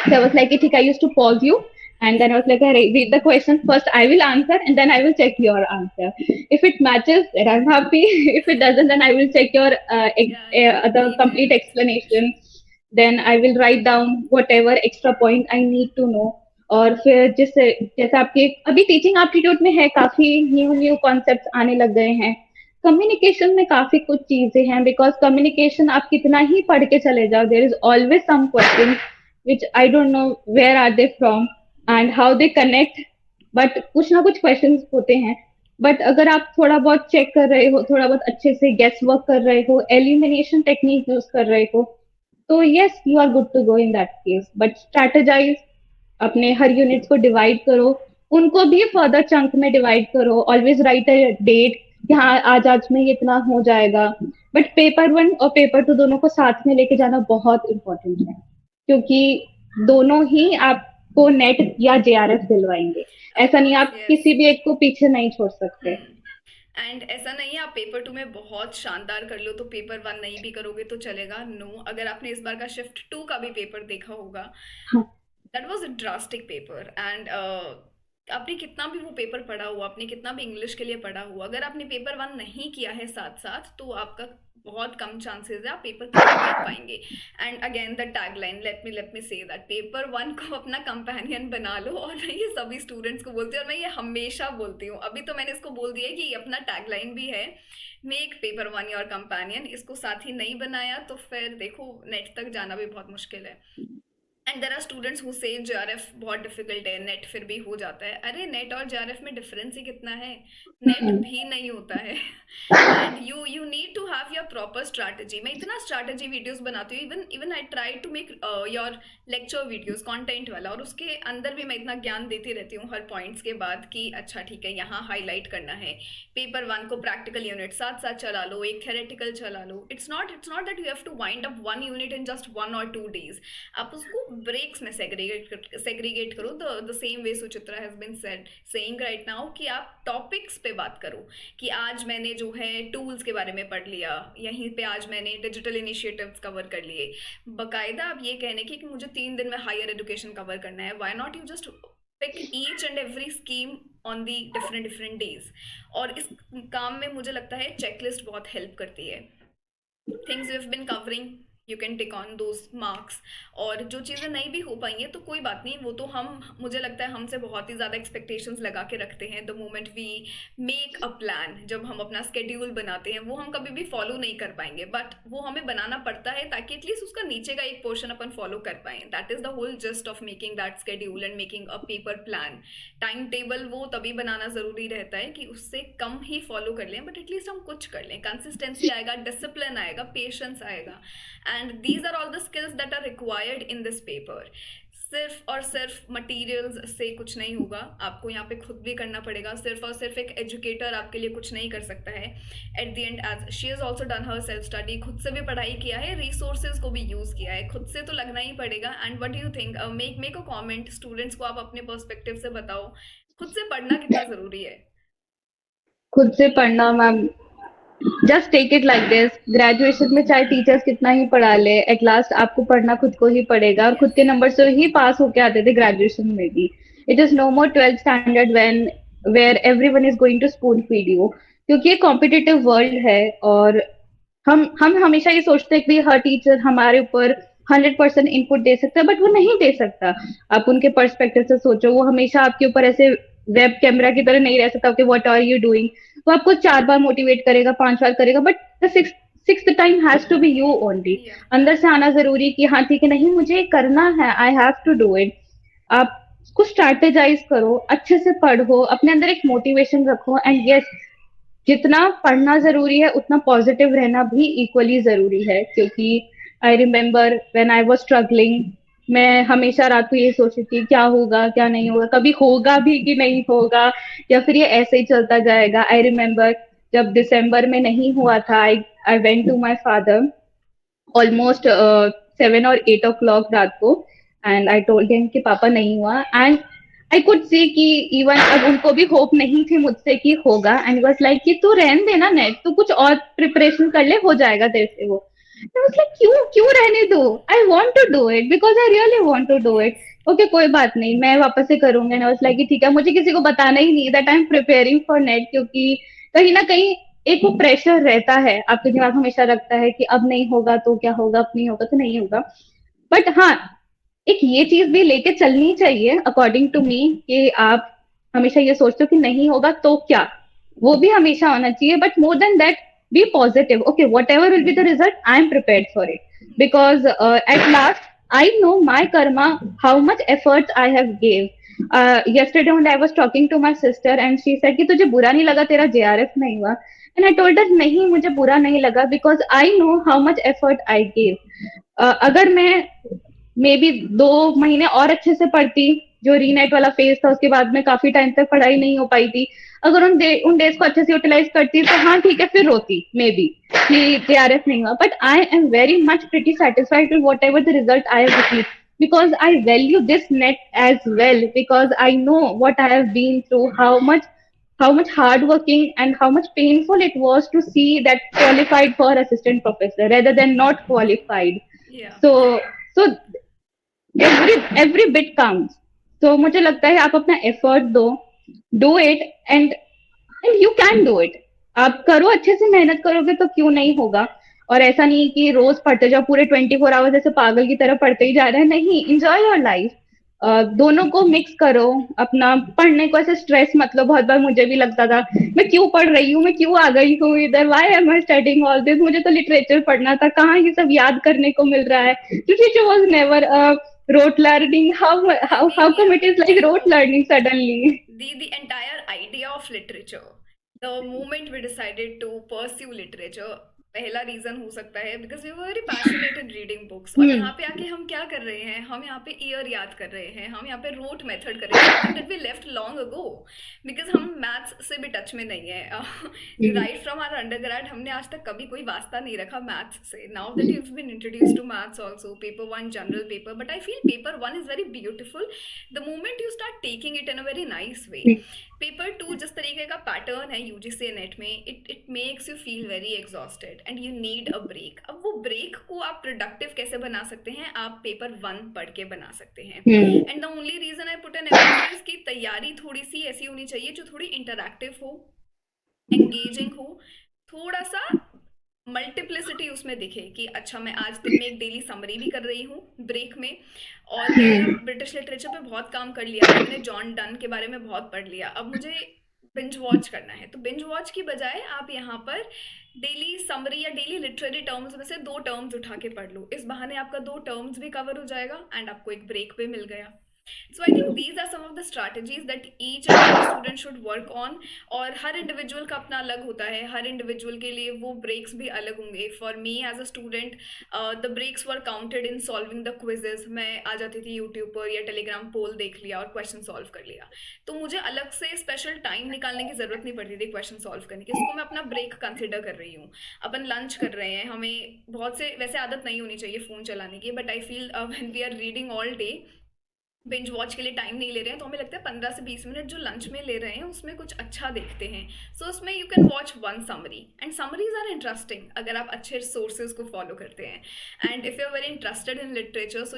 So I was like, ठीक, I used to pause you, and then I was like, read the question first. I will answer, and then I will check your answer. If it matches, then I'm happy. If it doesn't, then I will check your Yeah, the complete details. explanation. Then I will write down whatever extra point I need to know. और फिर जैसे आपके अभी teaching aptitude में है, काफी new concepts आने लग गए हैं. कम्युनिकेशन में काफी कुछ चीजें हैं, बिकॉज कम्युनिकेशन आप कितना ही पढ़ के चले जाओ, there is always some question which I don't know where are they from and how they connect, but कुछ ना कुछ questions होते हैं. बट अगर आप थोड़ा बहुत चेक कर रहे हो, थोड़ा बहुत अच्छे से गेस वर्क कर रहे हो, एलिमिनेशन टेक्निक यूज कर रहे हो, तो yes, you are good to go in that case. But strategise, अपने हर यूनिट्स को डिवाइड करो, उनको भी फर्दर चंक में डिवाइड करो. ऑलवेज राइट अ डेट कि हाँ आज में ये इतना हो जाएगा. बट पेपर वन और पेपर टू दोनों को साथ में लेके जाना बहुत इंपॉर्टेंट है, क्योंकि दोनों ही आपको नेट या जेआरएफ दिलवाएंगे. ऐसा नहीं, आप Yes. किसी भी एक को पीछे नहीं छोड़ सकते. एंड ऐसा नहीं है आप पेपर टू में बहुत शानदार कर लो तो पेपर वन नहीं भी करोगे तो चलेगा. नो, अगर आपने इस बार का शिफ्ट टू का भी पेपर देखा होगा, हाँ, that was a drastic paper. And आपने कितना भी वो पेपर पढ़ा हुआ, आपने कितना भी इंग्लिश के लिए पढ़ा हुआ, अगर आपने पेपर वन नहीं किया है साथ साथ, तो आपका बहुत कम चांसेस है आप पेपर क्लियर कर पाएंगे. And again the tagline, let me say that paper one को अपना कंपेनियन बना लो. और मैं ये सभी स्टूडेंट्स को बोलती हूँ, और मैं ये हमेशा बोलती हूँ, अभी तो मैंने इसको बोल दिया है कि ये अपना टैगलाइन भी है, make paper one your companion. इसको साथ ही नहीं बनाया तो फिर देखो नेट तक जाना भी बहुत मुश्किल है. And there are students who say JRF बहुत डिफिकल्ट है, नेट फिर भी हो जाता है. अरे नेट और जेआरएफ में डिफरेंस ही कितना है, नेट भी नहीं होता है. And you need to have your proper strategy. मैं इतना स्ट्रैटेजी वीडियोस बनाती हूँ, even I try to make your lecture videos content वाला, और उसके अंदर भी मैं इतना ज्ञान देती रहती हूँ हर पॉइंट्स के बाद कि अच्छा ठीक है यहाँ हाईलाइट करना है. पेपर वन को प्रैक्टिकल यूनिट साथ साथ चला लो, एक थेरेटिकल चला लो. It's not that you have to wind up one unit in just 1 or 2 days. आप उसको ब्रेक्स में सेग्रीगेट करो, the same way Suchitra has been saying right now, कि आप टॉपिक्स पे बात करो कि आज मैंने जो है टूल्स के बारे में पढ़ लिया, यहीं पे आज मैंने डिजिटल इनिशिएटिव्स कवर कर लिए। बकायदा आप ये कहने की कि मुझे 3 दिन में हायर एजुकेशन कवर करना है, why not you just pick each and every scheme on the different different days. और इस काम में मुझे लगता है चेकलिस्ट बहुत हेल्प करती है। Things you have been covering, you can tick on those marks. और जो चीज़ें नहीं भी हो पाई हैं तो कोई बात नहीं, वो तो हम, मुझे लगता है हमसे बहुत ही ज़्यादा एक्सपेक्टेशंस लगा के रखते हैं। The moment we make a plan, जब हम अपना स्केड्यूल बनाते हैं, वो हम कभी भी फॉलो नहीं कर पाएंगे, बट वो हमें बनाना पड़ता है ताकि एटलीस्ट उसका नीचे का एक पोर्शन अपन फॉलो कर पाएँ। That is the whole gist of making that schedule and making a paper plan. Time table वो तभी बनाना ज़रूरी रहता है कि उससे कम ही फॉलो कर लें, बट एटलीस्ट हम कुछ कर लें। कंसिस्टेंसी आएगा, डिसिप्लिन आएगा, पेशेंस आएगा, and these are all the skills that are required in this paper. सिर्फ और सिर्फ मटेरियल्स से कुछ नहीं होगा, आपको यहाँ पे खुद भी करना पड़ेगा। सिर्फ और सिर्फ एक एजुकेटर आपके लिए कुछ नहीं कर सकता है। At the end, as she has also done her self study, खुद से भी पढ़ाई किया है, रिसोर्सेज को भी यूज़ किया है, खुद से तो लगना ही पड़ेगा। And what do you think, make a comment, students को आप अपने पर्सपेक्टिव से बताओ, खुद से पढ़ना कितना ज़रूरी है? खुद से पढ़ना ma'am, just take it like this, graduation में चाहे टीचर्स कितना ही पढ़ा ले, एट लास्ट आपको पढ़ना खुद को ही पड़ेगा, और खुद यस। के नंबर से ही पास होके आते थे ग्रेजुएशन में भी। It is no more 12th standard when where everyone is going to spoon feed you, क्योंकि ये कॉम्पिटिटिव वर्ल्ड है। और हम हमेशा ये सोचते हैं कि हर टीचर हमारे ऊपर 100% इनपुट दे सकता है, बट वो नहीं दे सकता। आप उनके पर्सपेक्टिव से सोचो, वो हमेशा आपके ऊपर ऐसे वेब कैमरा की तरह नहीं रह सकता कि व्हाट आर यू डूइंग। वो आपको 4 बार मोटिवेट करेगा, 5 बार करेगा, but the sixth time has to be you only. या अंदर से आना जरूरी कि हाँ ठीक है, नहीं मुझे करना है, I have to do it. आप उसको स्ट्रैटेजाइज करो, अच्छे से पढ़ो, अपने अंदर एक मोटिवेशन रखो, एंड यस, जितना पढ़ना जरूरी है उतना पॉजिटिव रहना भी इक्वली जरूरी है। क्योंकि I remember when I was struggling, मैं हमेशा रात को ये सोचती थी क्या होगा क्या नहीं होगा, कभी होगा भी कि नहीं होगा, या फिर ये ऐसे ही चलता जाएगा। आई रिमेम्बर जब दिसंबर में नहीं हुआ था, I I went to my father almost 7 or 8 o'clock रात को, एंड आई टोल्ड हिम कि पापा नहीं हुआ। एंड आई कुड सी कि इवन अब उनको भी होप नहीं थी मुझसे कि होगा, एंड वाज लाइक कि तू रहने देना नेट, तू कुछ और प्रिपरेशन कर ले, हो जाएगा तेरे से वो। आई वाज लाइक क्यों क्यों रहने दो, I want to do it because I really want to do it. Yes. Okay कोई बात नहीं, मैं वापस से करूंगी। एंड आई वाज लाइक कि ठीक है, मुझे किसी को बताना ही नहीं that I am preparing for net, क्योंकि कहीं ना कहीं एक वो प्रेशर रहता है, आपके दिमाग हमेशा रखता है कि अब नहीं होगा तो क्या होगा, अब नहीं होगा तो नहीं होगा। बट हाँ, एक ये चीज भी लेके चलनी चाहिए अकॉर्डिंग टू मी, कि आप हमेशा ये सोचते हो कि नहीं होगा तो क्या, वो भी हमेशा होना चाहिए। But more than that, be positive, okay whatever will be the result, I am prepared for it, because at last I know my karma, how much effort I have gave. yesterday when I was talking to my sister and she said कि तुझे बुरा नहीं लगा तेरा JRF नहीं हुआ, and I told her नहीं मुझे बुरा नहीं लगा, because I know how much effort I gave. अगर मैं मे बी 2 महीने और अच्छे से पढ़ती, जो रीनेट वाला फेज था उसके बाद में काफी टाइम तक पढ़ाई नहीं हो पाई थी, अगर उन डेज को अच्छे से यूटिलाइज करती तो हाँ ठीक है, फिर रोती मे बी कि JRF नहीं हुआ। But I am very much pretty satisfied with what ever the result I have achieved, because I value this net as well, because I know what I have been through, how much hardworking and how much painful it was to see that qualified for assistant professor rather than not qualified. या So every bit counts. So मुझे लगता है आप अपना effort दो, do it, and you can do it. आप करो, अच्छे से मेहनत करोगे तो क्यों नहीं होगा। और ऐसा नहीं कि रोज पढ़ते जाओ पूरे 24 आवर्स ऐसे पागल की तरह पढ़ते ही जा रहे हैं, नहीं, एंजॉय योर लाइफ। दोनों को मिक्स करो। अपना पढ़ने को ऐसे स्ट्रेस मत लो। बहुत बार मुझे भी लगता था मैं क्यों पढ़ रही हूँ, मैं क्यों आ गई हूँ इधर, why am I studying all this, मुझे तो लिटरेचर पढ़ना था, कहाँ ये सब याद करने को मिल रहा है। Literature was never rote learning. How maybe come it is like rote learning suddenly? the entire idea of literature, the moment we decided to pursue literature, पहला रीजन हो सकता है because we were very passionate in reading books, और hmm. यहाँ पे आके हम क्या कर रहे हैं, हम यहाँ पे ईयर याद कर रहे हैं, हम यहाँ पे रोट मेथड कर रहे हैं, something that we left long ago, because हम मैथ्स से भी टच में नहीं है। Hmm. Right from our undergrad हमने आज तक कभी कोई वास्ता नहीं रखा मैथ्स से। Now that you been introduce to maths also, paper one general paper, but I feel paper one is very beautiful the moment you start taking it in a very nice way. Paper two जिस तरीके का pattern है UGC NET में, it makes you feel very exhausted and you need a break. अब वो break को आप productive कैसे बना सकते हैं, आप पेपर वन पढ़ के बना सकते हैं। Hmm. And the only reason I put an emphasis की तैयारी थोड़ी सी ऐसी होनी चाहिए जो थोड़ी इंटरैक्टिव हो, एंगेजिंग हो, थोड़ा सा मल्टीप्लिसिटी उसमें दिखे कि अच्छा मैं आज दिन में एक डेली समरी भी कर रही हूँ ब्रेक में, और मैंने अब ब्रिटिश लिटरेचर पे बहुत काम कर लिया है, मैंने जॉन डन के बारे में बहुत पढ़ लिया, अब मुझे बिंज वॉच करना है। तो बिंज वॉच की बजाय आप यहाँ पर डेली समरी या डेली लिटरेरी टर्म्स में से दो टर्म्स उठा के पढ़ लो, इस बहाने आपका दो टर्म्स भी कवर हो जाएगा एंड आपको एक ब्रेक भी मिल गया। So I think these are some of the strategies that each and every student should work on। और हर इंडिविजुअल का अपना अलग होता है, हर इंडिविजुअल के लिए वो ब्रेक्स भी अलग होंगे। For me as a student the breaks were counted in solving the quizzes. मैं आ जाती थी यूट्यूब पर या टेलीग्राम पोल देख लिया और क्वेश्चन सॉल्व कर लिया, तो मुझे अलग से स्पेशल टाइम निकालने की जरूरत नहीं पड़ती थी क्वेश्चन सॉल्व करने की, इसको मैं अपना ब्रेक कंसिडर कर रही हूँ। अपन लंच कर रहे हैं, हमें बहुत से वैसे आदत नहीं होनी चाहिए फ़ोन चलाने की, but I feel when we are reading all day, binge watch के लिए टाइम नहीं ले रहे हैं, तो हमें लगता है 15 से 20 मिनट जो लंच में ले रहे हैं उसमें कुछ अच्छा देखते हैं। सो उसमें you can watch one summary and summaries are interesting अगर आप अच्छे सोर्सेज को फॉलो करते हैं। And if you are very interested in literature, so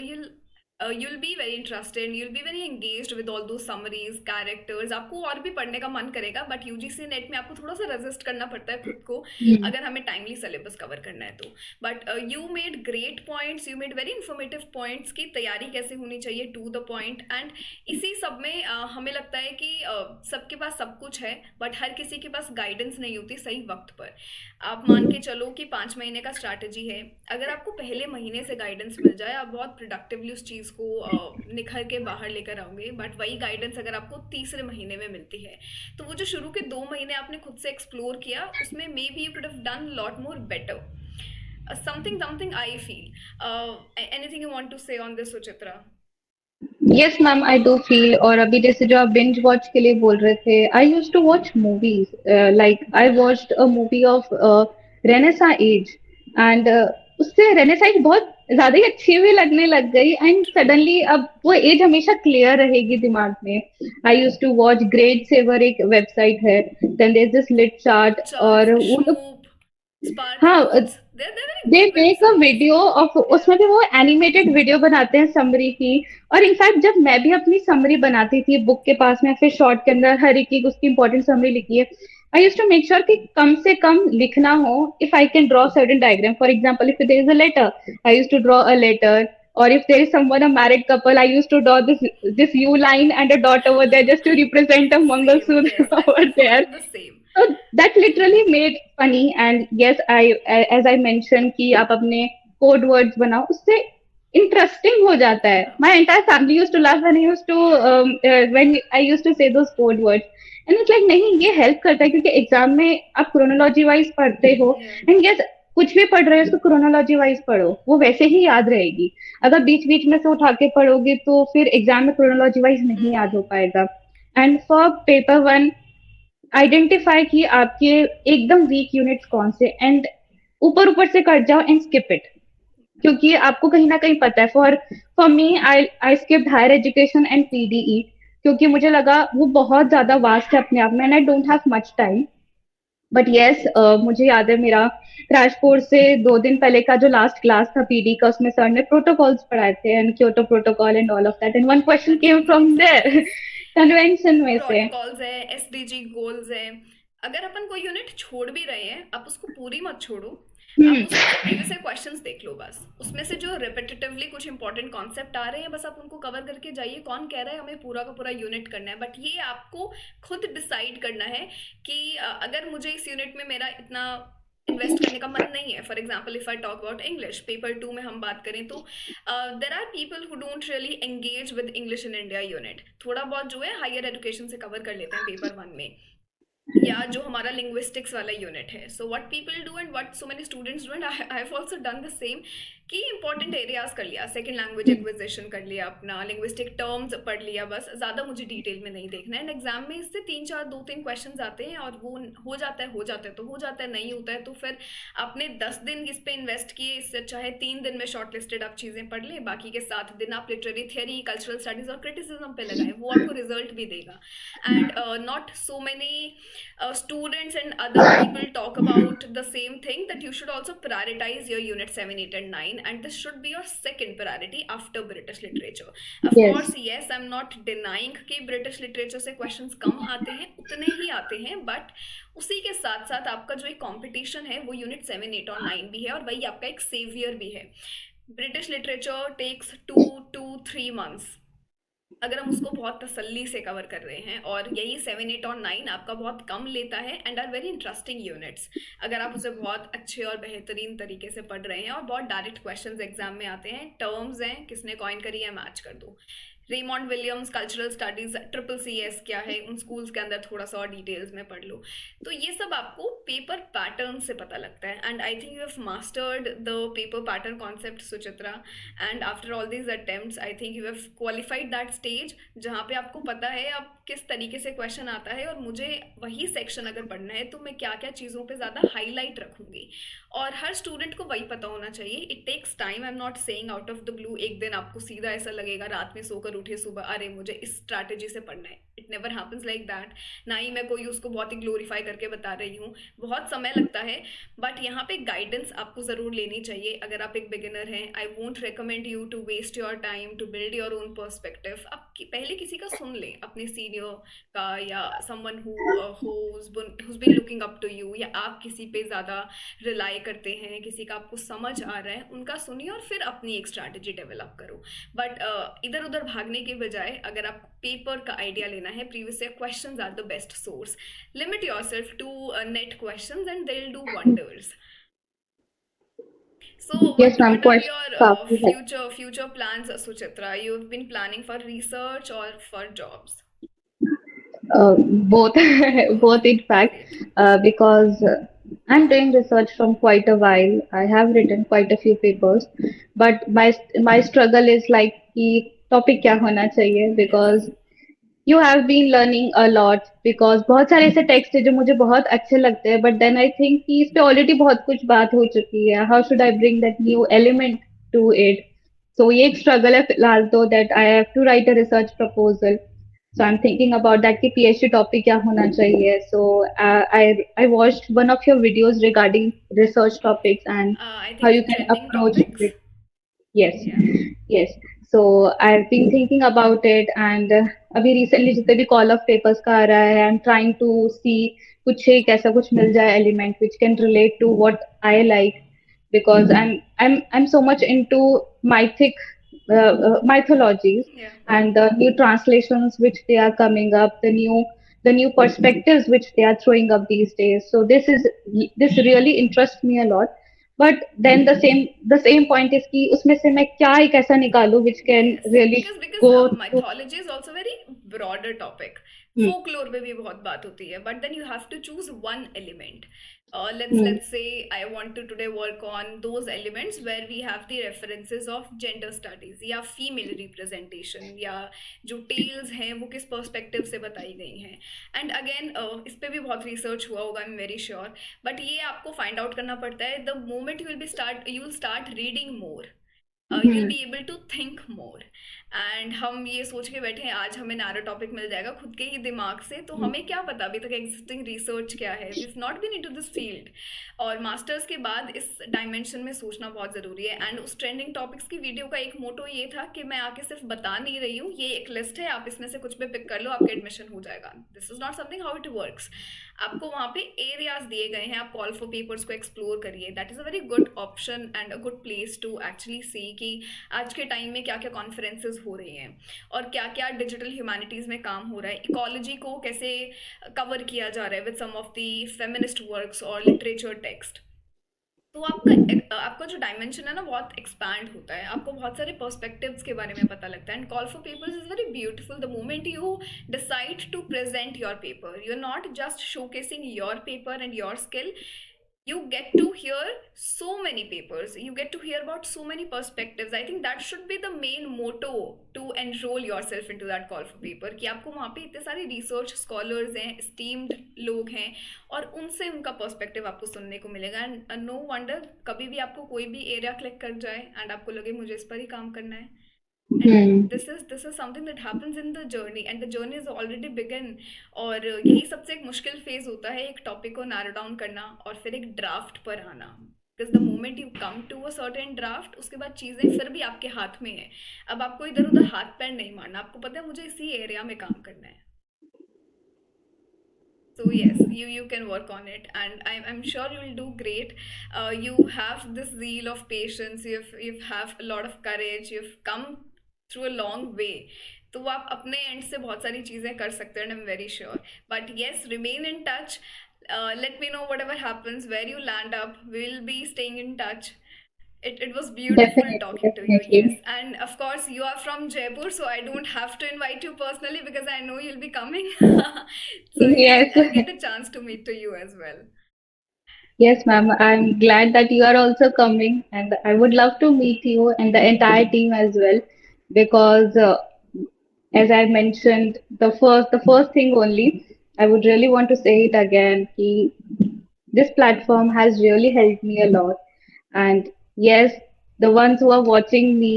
you'll be very interested, you'll be very engaged with all those summaries, characters, आपको और भी पढ़ने का मन करेगा, बट यूजीसी नेट में आपको थोड़ा सा रेजिस्ट करना पड़ता है खुद को अगर हमें टाइमली सिलेबस कवर करना है तो। But you made great points, you made very informative points की तैयारी कैसे होनी चाहिए, टू द पॉइंट। एंड इसी सब में हमें लगता है कि सबके पास सब कुछ है, बट हर किसी के पास गाइडेंस नहीं होती सही वक्त पर। आप मान के चलो कि 5 महीने का स्ट्रैटेजी है, अगर आपको पहले महीने से गाइडेंस मिल जाए आप बहुत प्रोडक्टिवली उस चीज़ को निखर के बाहर लेकर आओगे। बट वही गाइडेंस अगर आपको तीसरे महीने में मिलती है, तो वो जो शुरू के 2 महीने आपने खुद से एक्सप्लोर किया, उसमें may be you could have done lot more better. Something something I feel. Anything you want to say on this, Suchitra? Yes ma'am, I do feel. और अभी जैसे जो आप बिंज वॉच के लिए बोल रहे थे, I use to watch movies, like I watched a movie of Renaissance age, and उससे रेनेसा एज बहुत ज्यादा ही अच्छी भी लगने लग गई, एंड ट्रू। सडनली अब वो एज हमेशा क्लियर रहेगी दिमाग में। I use to watch great saver, एक वेबसाइट है, then there is this lit chart, lit charts, और वो लोग, शूप, स्पार्क हाँ, notes, they're very they good make a websites। Video of, Yeah, उसमें भी वो एनिमेटेड वीडियो बनाते हैं समरी की। और इनफैक्ट जब मैं भी अपनी समरी बनाती थी बुक के पास में, फिर शॉर्ट के अंदर हर एक की उसकी इंपॉर्टेंट समरी लिखी है, I use to make sure कि कम से कम लिखना हो। If I can draw certain diagram, for example if there is a letter, I use to draw a letter, or if there is someone, a married couple, I used to draw this U line and a dot over there just to represent a Mangal same, Sutra yes, I over there. followed the same। So that literally made funny, and yes, as I mentioned कि आप अपने code words बनाओ, उससे interesting हो जाता है. Yeah, My entire family used to laugh when I used to say those code words, and it's like नहीं, ये help करता है क्योंकि एग्जाम में आप chronology wise पढ़ते हो, yeah, and yes, कुछ भी पढ़ रहे हो उसको chronology wise पढ़ो, वो वैसे ही याद रहेगी। अगर बीच बीच में से उठा के पढ़ोगे तो फिर एग्जाम में chronology wise नहीं याद हो पाएगा। And for paper one, identify कि आपके एकदम वीक यूनिट्स कौन से, एंड ऊपर ऊपर से कट जाओ एंड स्किप इट, क्योंकि आपको कहीं ना कहीं पता है। For for me, I skipped higher education and PDE, क्योंकि मुझे लगा वो बहुत ज्यादा वास्ट है अपने आप में, and I don't have much time. But yes, मुझे याद है मेरा क्रैश कोर्स से 2 दिन पहले का जो लास्ट क्लास था पीडी का, उसमें सर ने प्रोटोकॉल्स पढ़ाए थे, and Kyoto protocol and all of that, and one question that came was from amazing, there, yes। Convention में से। प्रोटोकॉल्स है, एसडीजी गोल्स है। अगर अपन कोई यूनिट छोड़ भी रहे हैं, आप उसको पूरी मत छोड़ो, आप हम्म। उसमें से प्रीवियस क्वेश्चंस देख लो बस, उसमें से जो रिपीटेटिवली कुछ इंपॉर्टेंट कॉन्सेप्ट आ रहे हैं बस आप उनको कवर करके जाइए। कौन कह रहा है हमें पूरा का पूरा यूनिट करना है, बट ये आपको खुद डिसाइड करना है कि अगर मुझे इस यूनिट में मेरा इतना इन्वेस्ट करने का मन नहीं है। For example if I talk about English paper two में हम बात करें तो there are people who don't really engage with English in India unit, थोड़ा बहुत जो है हायर एजुकेशन से कवर कर लेते हैं पेपर वन में। या जो हमारा लिंग्विस्टिक्स वाला यूनिट है, so what people do and what so many students do and I have also done the same, कि इंपॉर्टेंट एरियाज कर लिया, सेकंड लैंग्वेज एक्विजिशन कर लिया, अपना लिंग्विस्टिक टर्म्स पढ़ लिया, बस ज़्यादा मुझे डिटेल में नहीं देखना है। एंड एग्जाम में इससे तीन चार दो तीन क्वेश्चंस आते हैं, और वो हो जाता है, हो जाता है तो हो जाता है, नहीं होता है तो फिर आपने 10 दिन इस पे इन्वेस्ट किए, इससे अच्छा है 3 दिन में शॉर्ट लिस्टेड आप चीज़ें पढ़ लें, बाकी के 7 दिन आप लिटरेरी थियरी, कल्चरल स्टडीज और क्रिटिसिज्म पे लगाएं, वो आपको रिजल्ट भी देगा। And not so many students and other people talk about the same thing, that you should also prioritize your unit 7, 8 and 9, and this should be your second priority after British literature. Of Yes. course, yes, I'm not denying कि British literature से questions कम आते हैं, उतने ही आते हैं, but उसी के साथ साथ आपका जो एक competition है वो unit 7, 8 और 9 भी है, और वही आपका एक savior भी है। British literature takes 2 to 3 months, अगर हम उसको बहुत तसल्ली से कवर कर रहे हैं, और यही 7, 8 और 9 आपका बहुत कम लेता है, and are very interesting units, अगर आप उसे बहुत अच्छे और बेहतरीन तरीके से पढ़ रहे हैं, और बहुत डायरेक्ट क्वेश्चंस एग्जाम में आते हैं, टर्म्स हैं, किसने कॉइन करी है मैच कर दो, रेमॉन्ड विलियम्स कल्चरल स्टडीज CCCS क्या है, उन स्कूल्स के अंदर थोड़ा सा और डिटेल्स में पढ़ लो। तो ये सब आपको पेपर पैटर्न से पता लगता है, and I think you have mastered the paper pattern concept, Suchitra, and after all these attempts I think you have qualified that stage, जहाँ पे आपको पता है अब किस तरीके से क्वेश्चन आता है, और मुझे वही सेक्शन अगर पढ़ना है तो मैं क्या क्या चीज़ों पे ज़्यादा हाईलाइट रखूँगी, और हर स्टूडेंट को वही पता होना चाहिए। It takes time, I am not saying out of the blue एक दिन आपको सीधा ऐसा लगेगा, रात में सोकर उठे सुबह अरे मुझे इस स्ट्रैटेजी से पढ़ना है, it never happens like that. ना ही मैं कोई उसको बहुत ही ग्लोरीफाई करके बता रही हूँ, बहुत समय लगता है, बट यहाँ पे गाइडेंस आपको ज़रूर लेनी चाहिए। अगर आप एक बिगिनर हैं, I won't recommend you to waste your time to build your own perspective. आप पहले किसी का सुन लें, अपने सीनियर का, या someone who's been looking up to you, या आप किसी पे ज़्यादा रिलाई करते हैं, किसी का आपको समझ आ रहा है, उनका सुनिए और फिर अपनी एक स्ट्रैटेजी डेवलप करो। बट इधर उधर भागने के बजाय अगर आप पेपर का आइडिया लेना है, previous year questions are the best source, limit yourself to NET questions and they will do wonders. So Yes, ma'am. what are Question your काफी है. future plans, Suchitra? You've been planning for research or for jobs? Both, Both. both in fact, Great. because I'm doing research from quite a while. I have written quite a few papers, but my struggle is like कि topic क्या होना चाहिए, Yes. because you have been learning a lot, because बहुत सारे ऐसे text है जो मुझे बहुत अच्छे लगते हैं, but then I think कि इस पे ऑलरेडी बहुत कुछ बात हो चुकी है. How should I bring that new element to it? So ये एक struggle है फिलहाल तो, that I have to write a research proposal. So I'm thinking about that कि PhD topic क्या होना चाहिए. So I watched one of your videos regarding research topics and I how think you the can trending approach topics. it. Yes, Yeah. yes. So I've been thinking about it, and अभी recently जितने भी call of papers का आ रहा है, I'm trying to see कुछ एक ऐसा कुछ मिल जाए element which can relate to what I like, because I'm so much into mythic mythologies, Yeah. and the new translations which they are coming up, the new perspectives which they are throwing up these days. So this really interests me a lot. But then the same point is कि उसमें से मैं क्या एक ऐसा निकालूं which can Yes, really because go to. mythology is also very broader topic. Hmm. Folklore पे भी बहुत बात होती है, but then you have to choose one element. Let's Hmm. let's say I want to today work on those elements where we have the references of gender studies या female representation, या जो tales हैं वो किस perspective से बताई गई हैं, and again इस पे भी बहुत research हुआ होगा, I'm very sure, but ये आपको find out करना पड़ता है the moment you will start reading more. You'll Hmm. be able to think more. And हम ये सोच के बैठे हैं आज हमें नैरो टॉपिक मिल जाएगा खुद के ही दिमाग से, तो हमें क्या पता अभी तक एग्जिस्टिंग रिसर्च क्या है, we not been into this field. और मास्टर्स के बाद इस डायमेंशन में सोचना बहुत ज़रूरी है। एंड उस ट्रेंडिंग टॉपिक्स की वीडियो का एक मोटो ये था कि मैं आके सिर्फ बता नहीं रही हूँ, ये एक लिस्ट है, आप इसमें से कुछ भी पिक कर लो, आपका एडमिशन हो जाएगा। This is not something how it works. आपको वहाँ पे एरियाज दिए गए हैं, आप कॉल फॉर पेपर्स को एक्सप्लोर करिए। That is a very good option and a good place to actually see कि आज के टाइम में क्या क्या कॉन्फ्रेंसेज हो रही हैं और क्या क्या डिजिटल ह्यूमैनिटीज़ में काम हो रहा है, इकोलॉजी को कैसे कवर किया जा रहा है with some of the feminist works और लिटरेचर टेक्स्ट। तो आपका जो डायमेंशन है ना बहुत एक्सपैंड होता है, आपको बहुत सारे पर्सपेक्टिव्स के बारे में पता लगता है। And call for papers is very beautiful the moment you decide to present your paper, you are not just showcasing your paper and your skill, you get to hear so many papers, you get to hear about so many perspectives. I think that should be the main motto to enroll yourself into that call for paper, कि आपको वहाँ पे इतने सारे research scholars हैं, steamed लोग हैं, और उनसे उनका पर्सपेक्टिव आपको सुनने को मिलेगा। एंड नो वंडर कभी भी आपको कोई भी एरिया क्लिक कर जाए एंड आपको लगे मुझे इस पर ही काम करना है, and Hmm. This is something that happens in the journey, and the journey is already begin. और यही सबसे एक मुश्किल फेज होता है, एक टॉपिक को नैरो डाउन करना और फिर एक ड्राफ्ट पर आना। Because the moment you come to a certain draft, उसके बाद चीज़ें फिर भी आपके हाथ में है। अब आपको इधर उधर हाथ पैर नहीं मारना, आपको पता है मुझे इसी एरिया में काम करना है। So yes, you can work on it, and I'm sure you'll do great. You have this zeal of patience, you've a lot of courage, you've come through a long way. तो आप अपने and से बहुत सारी चीज़ें कर सकते हैं, I am very sure. But yes, remain in touch, let me know whatever happens, where you land up, we'll be staying in touch. It was beautiful Definitely, talking to you, yes. definitely. And of course, you are from Jaipur, so I don't have to invite you personally because I know you'll be coming. So yes, Yes, I'll get a chance to meet to you as well. yes, ma'am. I'm glad that you are also coming, and I would love to meet you and the entire team as well, because as I mentioned, the first thing only, I would really want to say it again. Ki this platform has really helped me a lot. And yes, the ones who are watching me,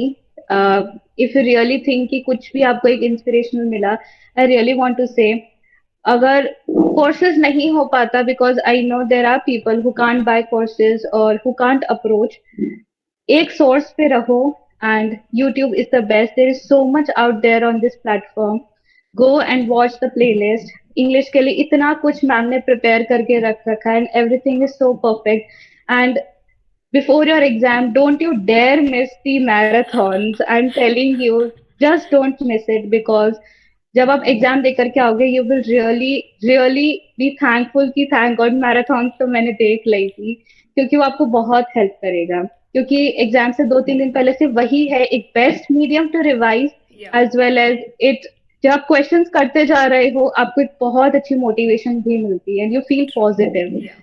if you really think कि कुछ भी आपको एक inspirational मिला, I really want to say, अगर courses नहीं हो पाता, because I know there are people who can't buy courses or who can't approach, एक source पे रहो, and YouTube is the best. There is so much out there on this platform. Go and watch the playlist. English के लिए इतना कुछ ma'am ने prepare करके रख रखा है, and everything is so perfect. And before your exam, don't you dare miss the marathons. I'm telling you, just don't miss it, because जब आप एग्जाम दे करके आओगे, you will really really be thankful कि thank God marathon तो मैंने देख ली थी, क्योंकि वो आपको बहुत हेल्प करेगा। क्योंकि एग्जाम से 2-3 दिन पहले से वही है एक best medium to revise, Yeah, as well as it. जब आप क्वेश्चंस करते जा रहे हो, आपको एक बहुत अच्छी मोटिवेशन भी मिलती है, and you feel true. Positive. Yeah.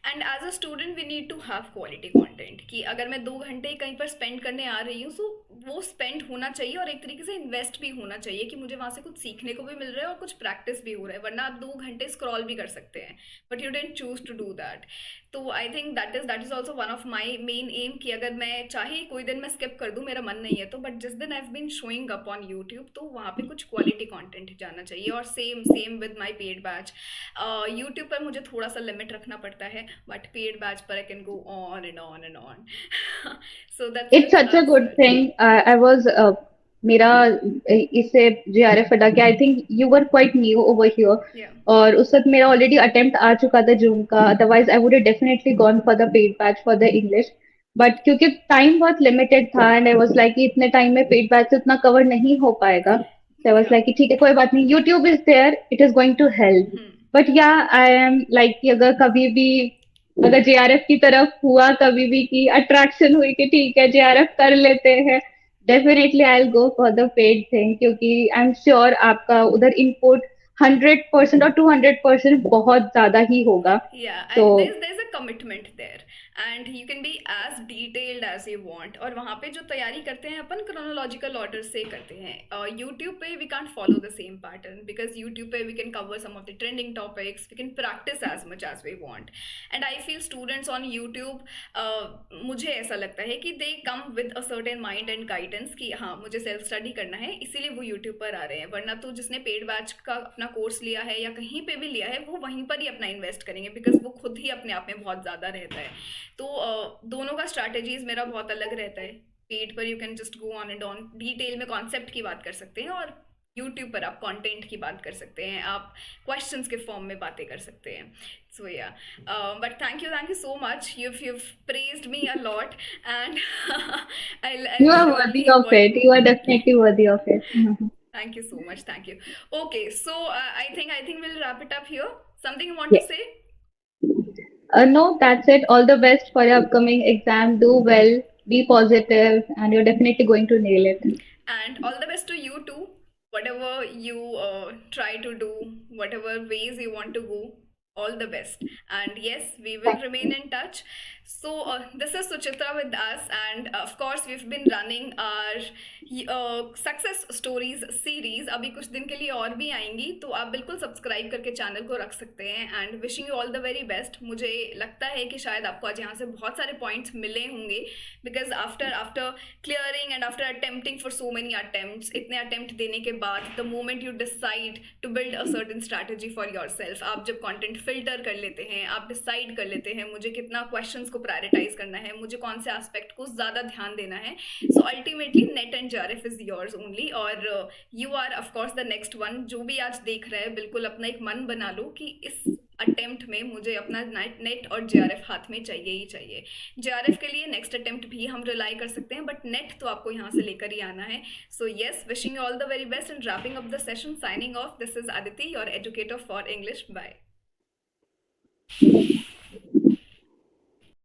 And as a student we need to have quality content, कि अगर मैं 2 घंटे कहीं पर स्पेंड करने आ रही हूँ, सो वो स्पेंड होना चाहिए और एक तरीके से इन्वेस्ट भी होना चाहिए, कि मुझे वहाँ से कुछ सीखने को भी मिल रहा है और कुछ प्रैक्टिस भी हो रहा है। वरना आप 2 घंटे स्क्रॉल भी कर सकते हैं, but you didn't choose to do that. तो I think that is also one of my main aim, कि अगर मैं चाहे कोई दिन मैं स्किप कर दूँ, मेरा मन नहीं है तो, बट जिस दिन I have been showing up on YouTube, तो वहाँ पे कुछ क्वालिटी कंटेंट जाना चाहिए। और same same with my paid batch, YouTube पर मुझे थोड़ा सा लिमिट रखना पड़ता है, बट पेड बैच पर I can go on and on and on. So it's that's such a good such. Thing. I was मेरा इससे जेआरएफ हटा के, I think you were quite new over here, या और उस वक्त मेरा ऑलरेडी अटेम्प्ट आ चुका था जून का, otherwise I would definitely gone for the paid batch for the English. But क्योंकि टाइम बहुत लिमिटेड था, एंड आई वाज लाइक इतने टाइम में पेड बैच से उतना कवर नहीं हो पाएगा, so I was या like कि ठीक है, कोई बात नहीं, YouTube is there, it is going to help. But या आई एम लाइक कि अगर कभी भी, अगर जेआरएफ की तरफ हुआ कभी भी कि अट्रैक्शन हुई कि ठीक है जेआरएफ कर लेते हैं, definitely I will go for the paid thing, क्योंकि आई एम श्योर आपका उधर इनपुट 100% और 200% बहुत ज्यादा ही होगा। Yeah, तो there's a commitment there, and you can be as detailed as you want. और वहाँ पे जो तैयारी करते हैं अपन chronological order से करते हैं। YouTube पे we can't follow the same pattern, because YouTube पे we can cover some of the trending topics, we can practice as much as we want. And I feel students on YouTube, मुझे ऐसा लगता है कि they come with a certain mind and guidance, कि हाँ मुझे self study करना है इसीलिए वो YouTube पर आ रहे हैं। वरना तो जिसने पेड बैच का अपना कोर्स लिया है या कहीं पे भी लिया है, वो वहीं पर ही अपना इन्वेस्ट करेंगे, बिकॉज वो खुद ही अपने आप में बहुत ज़्यादा रहता है। तो दोनों का स्ट्रैटेजीज मेरा बहुत अलग रहता है। पेड पर you can just go on and on, detail में कॉन्सेप्ट की बात कर सकते हैं, और यूट्यूब पर आप कंटेंट की बात कर सकते हैं, आप क्वेश्चंस के फॉर्म में बातें कर सकते हैं। सो या, but thank you so much, you've praised me a lot, and you I'll are surely worthy of work. it, you are definitely worthy of it. Thank you so much, thank you. Okay, so I think we'll wrap it up here. Something you want to Yes. say? No, that's it. All the best for your upcoming exam. Do well, be positive, and you're definitely going to nail it. And all the best to you too. Whatever you try to do, whatever ways you want to go, all the best. And yes, we will Thank remain you. in touch. So, this is Suchitra with us, and of course, we've been running our success stories series अभी कुछ दिन के लिए और भी आएंगी, तो आप बिल्कुल सब्सक्राइब करके चैनल को रख सकते हैं। And wishing you all the very best. मुझे लगता है कि शायद आपको आज यहाँ से बहुत सारे पॉइंट्स मिले होंगे, because after after clearing and after attempting for so many attempts, इतने अटेम्प्ट देने के बाद the moment you decide to build a certain strategy for your self, आप जब कॉन्टेंट फिल्टर कर लेते हैं, आप डिसाइड कर लेते हैं मुझे कितना क्वेश्चन को प्रायोरिटाइज करना है, मुझे कौन से एस्पेक्ट को ज़्यादा ध्यान देना है, so ultimately NET and JRF is yours only. और you are of course the next one. जो भी आज देख रहे हैं, बिल्कुल अपना एक मन बना लो कि इस अटेम्प्ट में मुझे अपना नेट और JRF हाथ में चाहिए ही चाहिए। JRF के लिए नेक्स्ट अटेम्प्ट भी हम रिलाई कर सकते हैं, बट नेट तो आपको यहाँ से लेकर ही आना है। So yes, wishing you all the very best and wrapping up the session, signing off. This is Aditi, your educator for English. Bye.